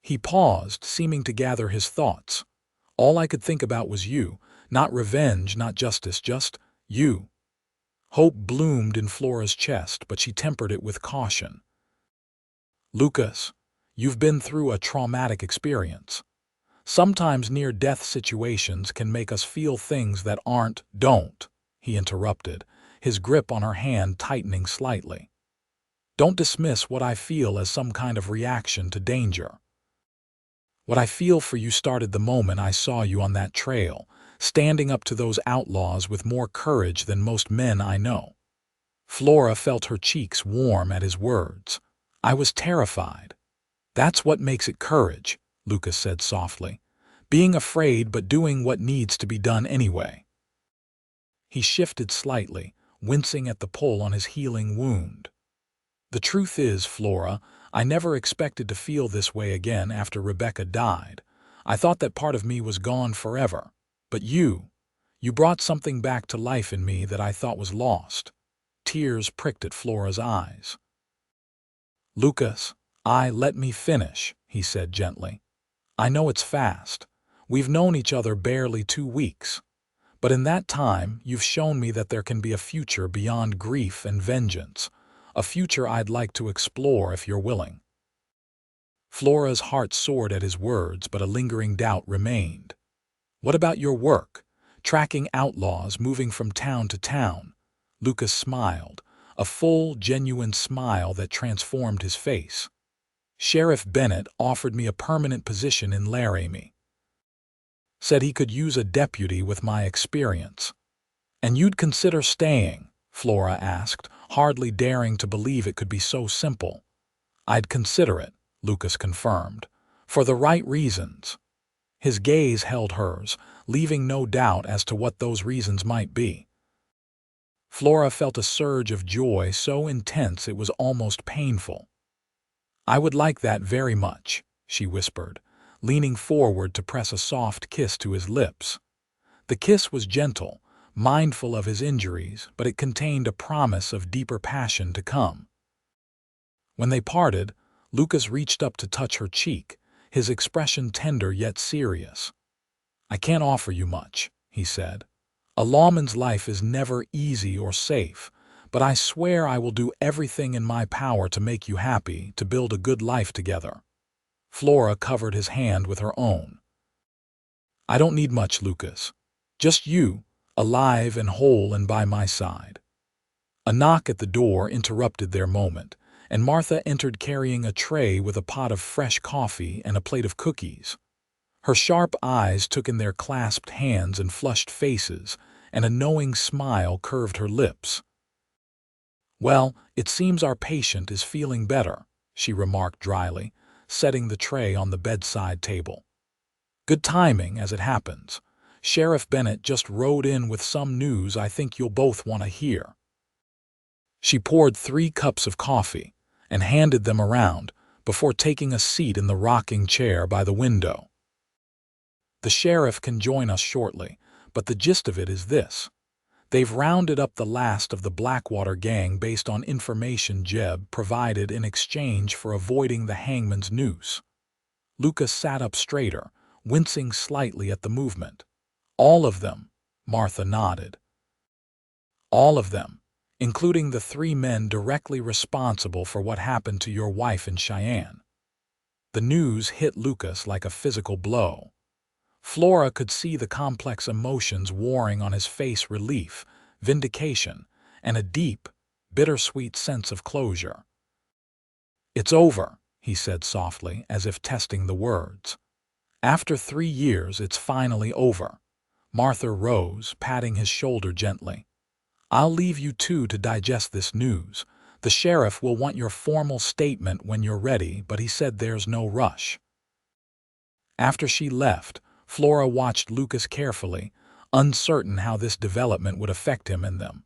He paused, seeming to gather his thoughts. "All I could think about was you. Not revenge, not justice, just you." Hope bloomed in Flora's chest, but she tempered it with caution. "Lucas, you've been through a traumatic experience. Sometimes near-death situations can make us feel things that aren't." "Don't," he interrupted, his grip on her hand tightening slightly. "Don't dismiss what I feel as some kind of reaction to danger. What I feel for you started the moment I saw you on that trail, standing up to those outlaws with more courage than most men I know." Flora felt her cheeks warm at his words. "I was terrified." "That's what makes it courage," Lucas said softly. "Being afraid but doing what needs to be done anyway." He shifted slightly, wincing at the pull on his healing wound. "The truth is, Flora, I never expected to feel this way again after Rebecca died. I thought that part of me was gone forever. But you brought something back to life in me that I thought was lost." Tears pricked at Flora's eyes. "Lucas, let me finish," he said gently. "I know it's fast. We've known each other barely 2 weeks. But in that time, you've shown me that there can be a future beyond grief and vengeance, a future I'd like to explore if you're willing." Flora's heart soared at his words, but a lingering doubt remained. "What about your work? Tracking outlaws, moving from town to town?" Lucas smiled, a full, genuine smile that transformed his face. "Sheriff Bennett offered me a permanent position in Laramie. Said he could use a deputy with my experience." "And you'd consider staying?" Flora asked, hardly daring to believe it could be so simple. "I'd consider it," Lucas confirmed, "for the right reasons." His gaze held hers, leaving no doubt as to what those reasons might be. Flora felt a surge of joy so intense it was almost painful. "I would like that very much," she whispered, leaning forward to press a soft kiss to his lips. The kiss was gentle, mindful of his injuries, but it contained a promise of deeper passion to come. When they parted, Lucas reached up to touch her cheek, his expression tender yet serious. "I can't offer you much," he said. "A lawman's life is never easy or safe, but I swear I will do everything in my power to make you happy, to build a good life together." Flora covered his hand with her own. "I don't need much, Lucas. Just you, alive and whole and by my side." A knock at the door interrupted their moment, and Martha entered carrying a tray with a pot of fresh coffee and a plate of cookies. Her sharp eyes took in their clasped hands and flushed faces, and a knowing smile curved her lips. "Well, it seems our patient is feeling better," she remarked dryly, setting the tray on the bedside table. "Good timing, as it happens. Sheriff Bennett just rode in with some news I think you'll both want to hear." She poured 3 cups of coffee and handed them around before taking a seat in the rocking chair by the window. "The sheriff can join us shortly, but the gist of it is this. They've rounded up the last of the Blackwater gang based on information Jeb provided in exchange for avoiding the hangman's noose." Lucas sat up straighter, wincing slightly at the movement. "All of them," Martha nodded. "All of them, including the 3 men directly responsible for what happened to your wife in Cheyenne." The news hit Lucas like a physical blow. Flora could see the complex emotions warring on his face: relief, vindication, and a deep, bittersweet sense of closure. "It's over," he said softly, as if testing the words. "After 3 years, it's finally over." Martha rose, patting his shoulder gently. "I'll leave you two to digest this news. The sheriff will want your formal statement when you're ready, but he said there's no rush." After she left, Flora watched Lucas carefully, uncertain how this development would affect him and them.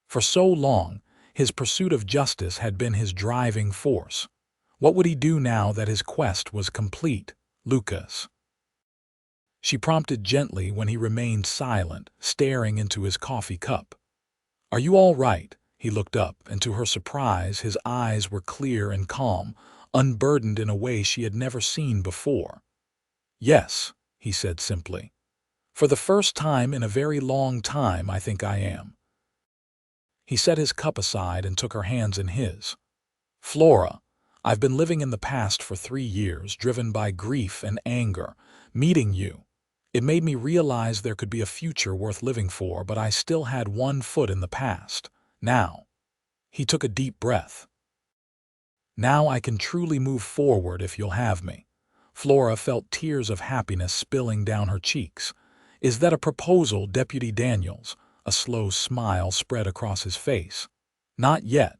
For so long, his pursuit of justice had been his driving force. What would he do now that his quest was complete? "Lucas," she prompted gently when he remained silent, staring into his coffee cup. "Are you all right?" He looked up, and to her surprise, his eyes were clear and calm, unburdened in a way she had never seen before. "Yes," he said simply. "For the first time in a very long time, I think I am." He set his cup aside and took her hands in his. "Flora, I've been living in the past for 3 years, driven by grief and anger. Meeting you, it made me realize there could be a future worth living for, but I still had one foot in the past. Now," he took a deep breath, "now I can truly move forward if you'll have me." Flora felt tears of happiness spilling down her cheeks. "Is that a proposal, Deputy Daniels?" A slow smile spread across his face. "Not yet.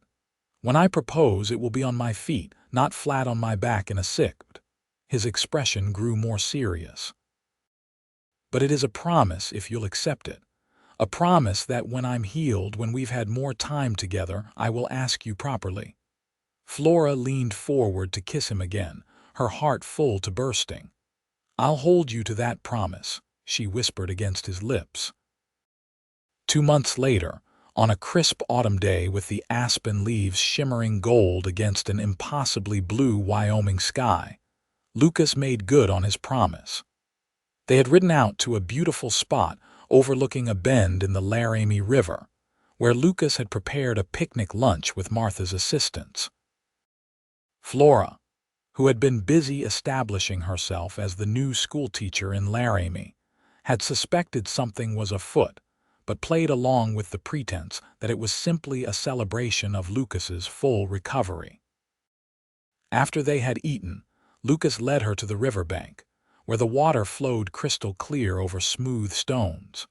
When I propose, it will be on my feet, not flat on my back in a sick." His expression grew more serious. "But it is a promise if you'll accept it. A promise that when I'm healed, when we've had more time together, I will ask you properly." Flora leaned forward to kiss him again, her heart full to bursting. "I'll hold you to that promise," she whispered against his lips. 2 months later, on a crisp autumn day with the aspen leaves shimmering gold against an impossibly blue Wyoming sky, Lucas made good on his promise. They had ridden out to a beautiful spot overlooking a bend in the Laramie River, where Lucas had prepared a picnic lunch with Martha's assistance. Flora, who had been busy establishing herself as the new schoolteacher in Laramie, had suspected something was afoot, but played along with the pretense that it was simply a celebration of Lucas's full recovery. After they had eaten, Lucas led her to the riverbank, where the water flowed crystal clear over smooth stones.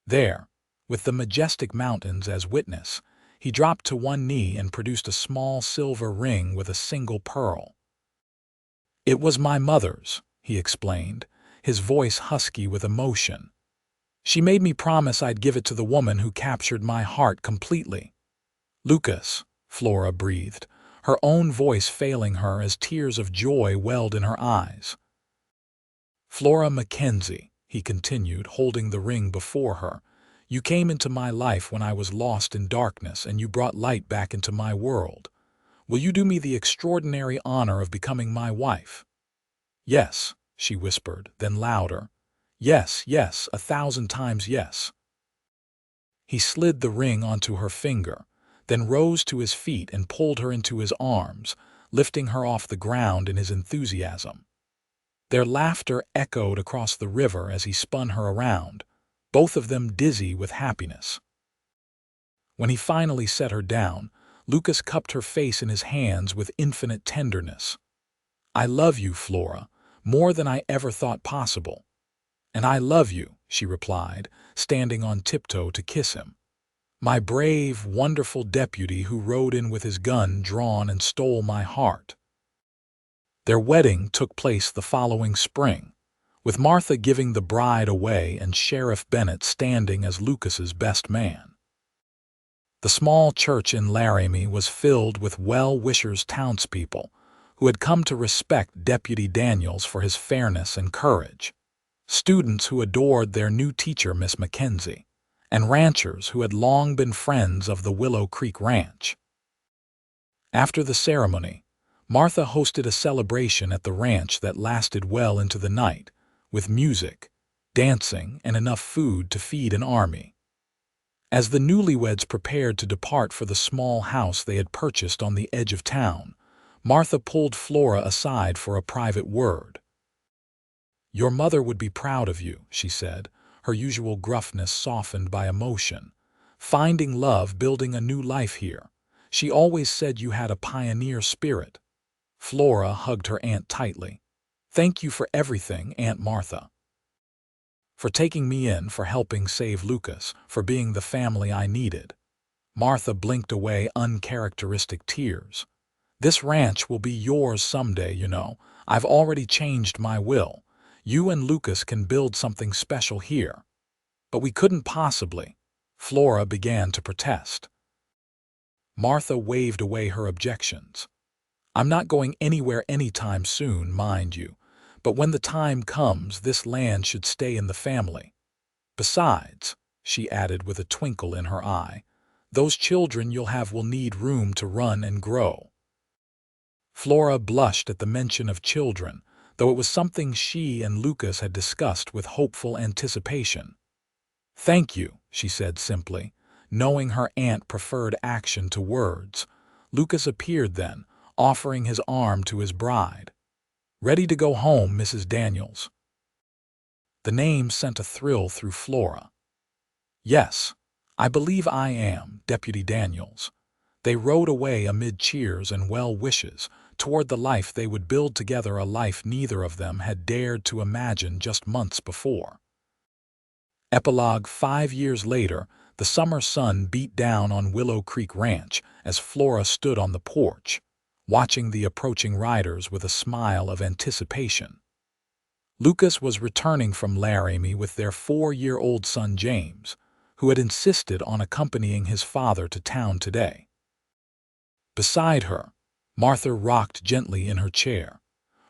There, with the majestic mountains as witness, he dropped to one knee and produced a small silver ring with a single pearl. "It was my mother's," he explained, his voice husky with emotion. She made me promise I'd give it to the woman who captured my heart completely. Lucas, Flora breathed, her own voice failing her as tears of joy welled in her eyes. Flora McKenzie, he continued, holding the ring before her, you came into my life when I was lost in darkness, and you brought light back into my world. Will you do me the extraordinary honor of becoming my wife? Yes, she whispered, then louder. Yes, yes, 1,000 times yes. He slid the ring onto her finger, then rose to his feet and pulled her into his arms, lifting her off the ground in his enthusiasm. Their laughter echoed across the river as he spun her around, both of them dizzy with happiness. When he finally set her down, Lucas cupped her face in his hands with infinite tenderness. I love you, Flora, more than I ever thought possible. And I love you, she replied, standing on tiptoe to kiss him. My brave, wonderful deputy who rode in with his gun drawn and stole my heart. Their wedding took place the following spring, with Martha giving the bride away and Sheriff Bennett standing as Lucas's best man. The small church in Laramie was filled with well-wishers townspeople who had come to respect Deputy Daniels for his fairness and courage, students who adored their new teacher, Miss McKenzie, and ranchers who had long been friends of the Willow Creek Ranch. After the ceremony, Martha hosted a celebration at the ranch that lasted well into the night, with music, dancing, and enough food to feed an army. As the newlyweds prepared to depart for the small house they had purchased on the edge of town, Martha pulled Flora aside for a private word. Your mother would be proud of you, she said, her usual gruffness softened by emotion. Finding love, building a new life here. She always said you had a pioneer spirit. Flora hugged her aunt tightly. Thank you for everything, Aunt Martha. For taking me in, for helping save Lucas, for being the family I needed. Martha blinked away uncharacteristic tears. This ranch will be yours someday, you know. I've already changed my will. You and Lucas can build something special here. But we couldn't possibly. Flora began to protest. Martha waved away her objections. I'm not going anywhere anytime soon, mind you, but when the time comes, this land should stay in the family. Besides, she added with a twinkle in her eye, those children you'll have will need room to run and grow. Flora blushed at the mention of children, though it was something she and Lucas had discussed with hopeful anticipation. Thank you, she said simply, knowing her aunt preferred action to words. Lucas appeared then, offering his arm to his bride. Ready to go home, Mrs. Daniels. The name sent a thrill through Flora. Yes, I believe I am, Deputy Daniels. They rode away amid cheers and well wishes toward the life they would build together, a life neither of them had dared to imagine just months before. Epilogue 5 years later, the summer sun beat down on Willow Creek Ranch as Flora stood on the porch, watching the approaching riders with a smile of anticipation. Lucas was returning from Laramie with their 4-year-old son James, who had insisted on accompanying his father to town today. Beside her, Martha rocked gently in her chair,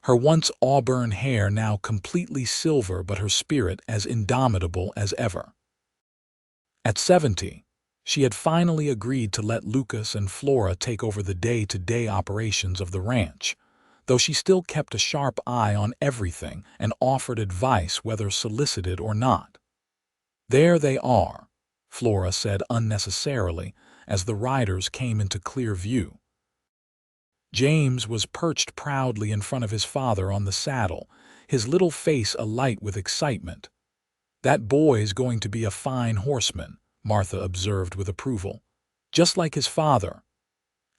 her once auburn hair now completely silver but her spirit as indomitable as ever. At 70, she had finally agreed to let Lucas and Flora take over the day-to-day operations of the ranch, though she still kept a sharp eye on everything and offered advice whether solicited or not. There they are, Flora said unnecessarily as the riders came into clear view. James was perched proudly in front of his father on the saddle, his little face alight with excitement. That boy's going to be a fine horseman, Martha observed with approval. Just like his father.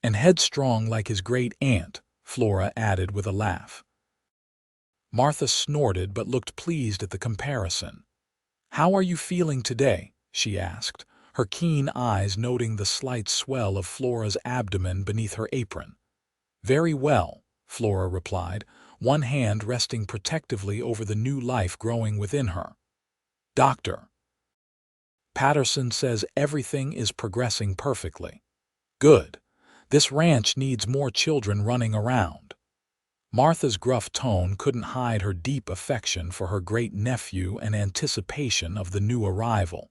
And headstrong like his great-aunt, Flora added with a laugh. Martha snorted but looked pleased at the comparison. How are you feeling today? She asked, her keen eyes noting the slight swell of Flora's abdomen beneath her apron. Very well, Flora replied, one hand resting protectively over the new life growing within her. Doctor, Patterson says everything is progressing perfectly. Good. This ranch needs more children running around. Martha's gruff tone couldn't hide her deep affection for her great-nephew and anticipation of the new arrival.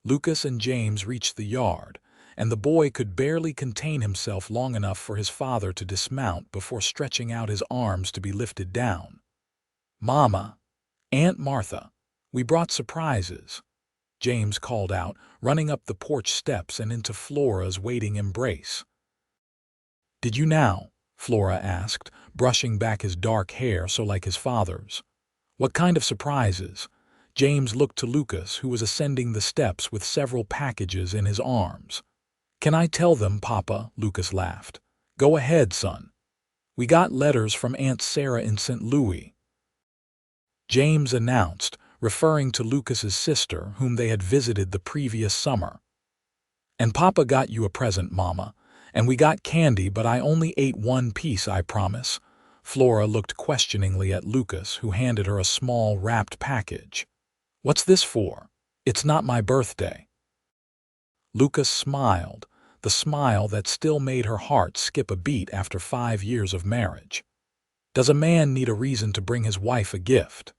Lucas and James reached the yard, and the boy could barely contain himself long enough for his father to dismount before stretching out his arms to be lifted down. "Mama, Aunt Martha, we brought surprises," James called out, running up the porch steps and into Flora's waiting embrace. "Did you now?" Flora asked, brushing back his dark hair so like his father's. "What kind of surprises?" James looked to Lucas, who was ascending the steps with several packages in his arms. "Can I tell them, Papa?" Lucas laughed. "Go ahead, son." "We got letters from Aunt Sarah in St. Louis," James announced, referring to Lucas's sister, whom they had visited the previous summer. "And Papa got you a present, Mama. And we got candy, but I only ate one piece, I promise." Flora looked questioningly at Lucas, who handed her a small wrapped package. "What's this for? It's not my birthday." Lucas smiled, the smile that still made her heart skip a beat after 5 years of marriage. Does a man need a reason to bring his wife a gift?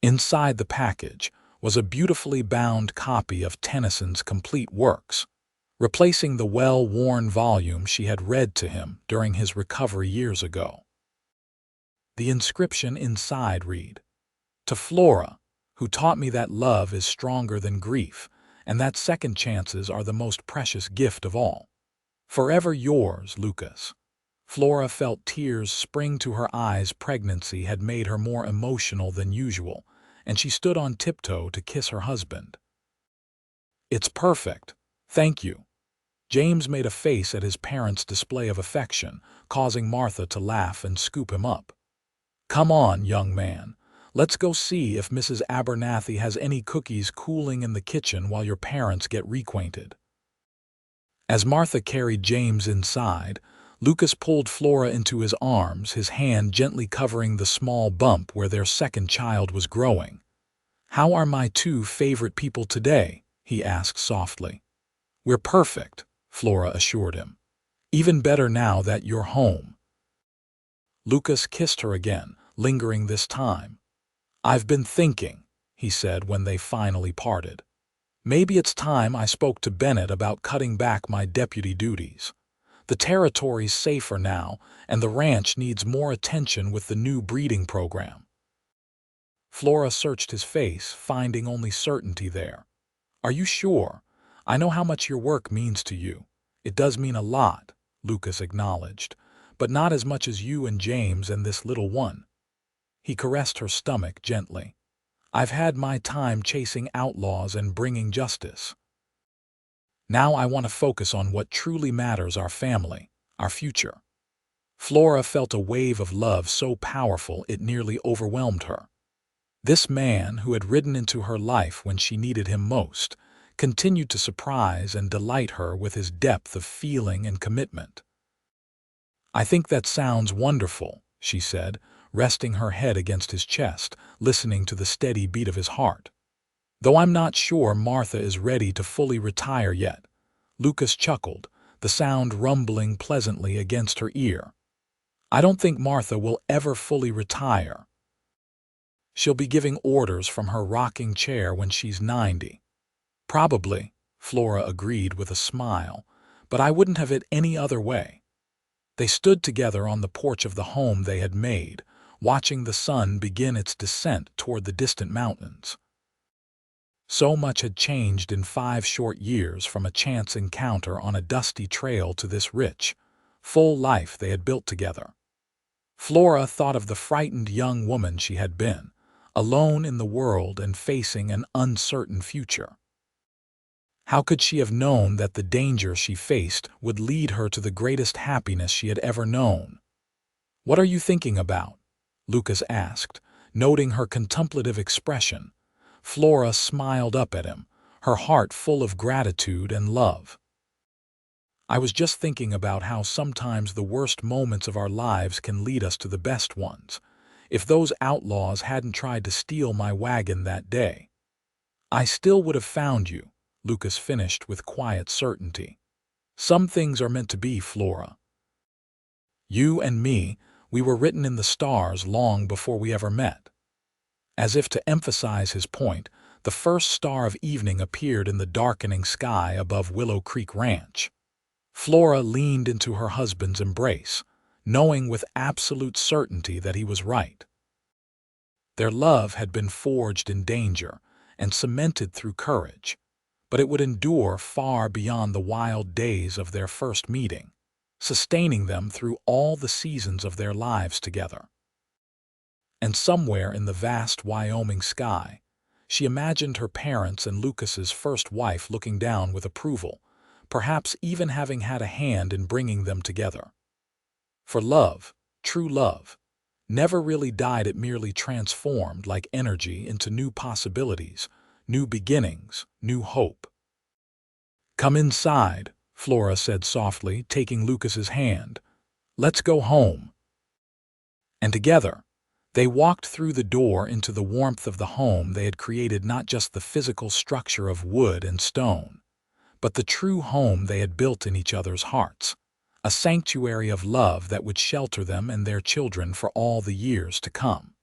Inside the package was a beautifully bound copy of Tennyson's complete works, replacing the well-worn volume she had read to him during his recovery years ago. The inscription inside read, "To Flora, who taught me that love is stronger than grief, and that second chances are the most precious gift of all. Forever yours, Lucas." Flora felt tears spring to her eyes. Pregnancy had made her more emotional than usual, and she stood on tiptoe to kiss her husband. "It's perfect. Thank you." James made a face at his parents' display of affection, causing Martha to laugh and scoop him up. "Come on, young man. Let's go see if Mrs. Abernathy has any cookies cooling in the kitchen while your parents get reacquainted." As Martha carried James inside, Lucas pulled Flora into his arms, his hand gently covering the small bump where their second child was growing. "How are my two favorite people today?" he asked softly. "We're perfect," Flora assured him. "Even better now that you're home." Lucas kissed her again, lingering this time. "I've been thinking," he said when they finally parted. "Maybe it's time I spoke to Bennett about cutting back my deputy duties. The territory's safer now, and the ranch needs more attention with the new breeding program." Flora searched his face, finding only certainty there. "Are you sure? I know how much your work means to you." "It does mean a lot," Lucas acknowledged, "but not as much as you and James and this little one." He caressed her stomach gently. "I've had my time chasing outlaws and bringing justice. Now I want to focus on what truly matters: our family, our future." Flora felt a wave of love so powerful it nearly overwhelmed her. This man, who had ridden into her life when she needed him most, continued to surprise and delight her with his depth of feeling and commitment. "I think that sounds wonderful," she said, resting her head against his chest, listening to the steady beat of his heart. "Though I'm not sure Martha is ready to fully retire yet." Lucas chuckled, the sound rumbling pleasantly against her ear. "I don't think Martha will ever fully retire. She'll be giving orders from her rocking chair when she's 90. "Probably," Flora agreed with a smile, "but I wouldn't have it any other way." They stood together on the porch of the home they had made, watching the sun begin its descent toward the distant mountains. So much had changed in 5 short years, from a chance encounter on a dusty trail to this rich, full life they had built together. Flora thought of the frightened young woman she had been, alone in the world and facing an uncertain future. How could she have known that the danger she faced would lead her to the greatest happiness she had ever known? "What are you thinking about?" Lucas asked, noting her contemplative expression. Flora smiled up at him, her heart full of gratitude and love. "I was just thinking about how sometimes the worst moments of our lives can lead us to the best ones. If those outlaws hadn't tried to steal my wagon that day, I still would have found you, Lucas finished with quiet certainty. Some things are meant to be, Flora. You and me, we were written in the stars long before we ever met. As if to emphasize his point, the first star of evening appeared in the darkening sky above Willow Creek Ranch. Flora leaned into her husband's embrace, knowing with absolute certainty that he was right. Their love had been forged in danger and cemented through courage, but it would endure far beyond the wild days of their first meeting, sustaining them through all the seasons of their lives together. And somewhere in the vast Wyoming sky, she imagined her parents and Lucas's first wife looking down with approval, perhaps even having had a hand in bringing them together. For love, true love, never really died, it merely transformed like energy into new possibilities, new beginnings, new hope. "Come inside," Flora said softly, taking Lucas's hand. "Let's go home." And together, they walked through the door into the warmth of the home they had created, not just the physical structure of wood and stone, but the true home they had built in each other's hearts, a sanctuary of love that would shelter them and their children for all the years to come.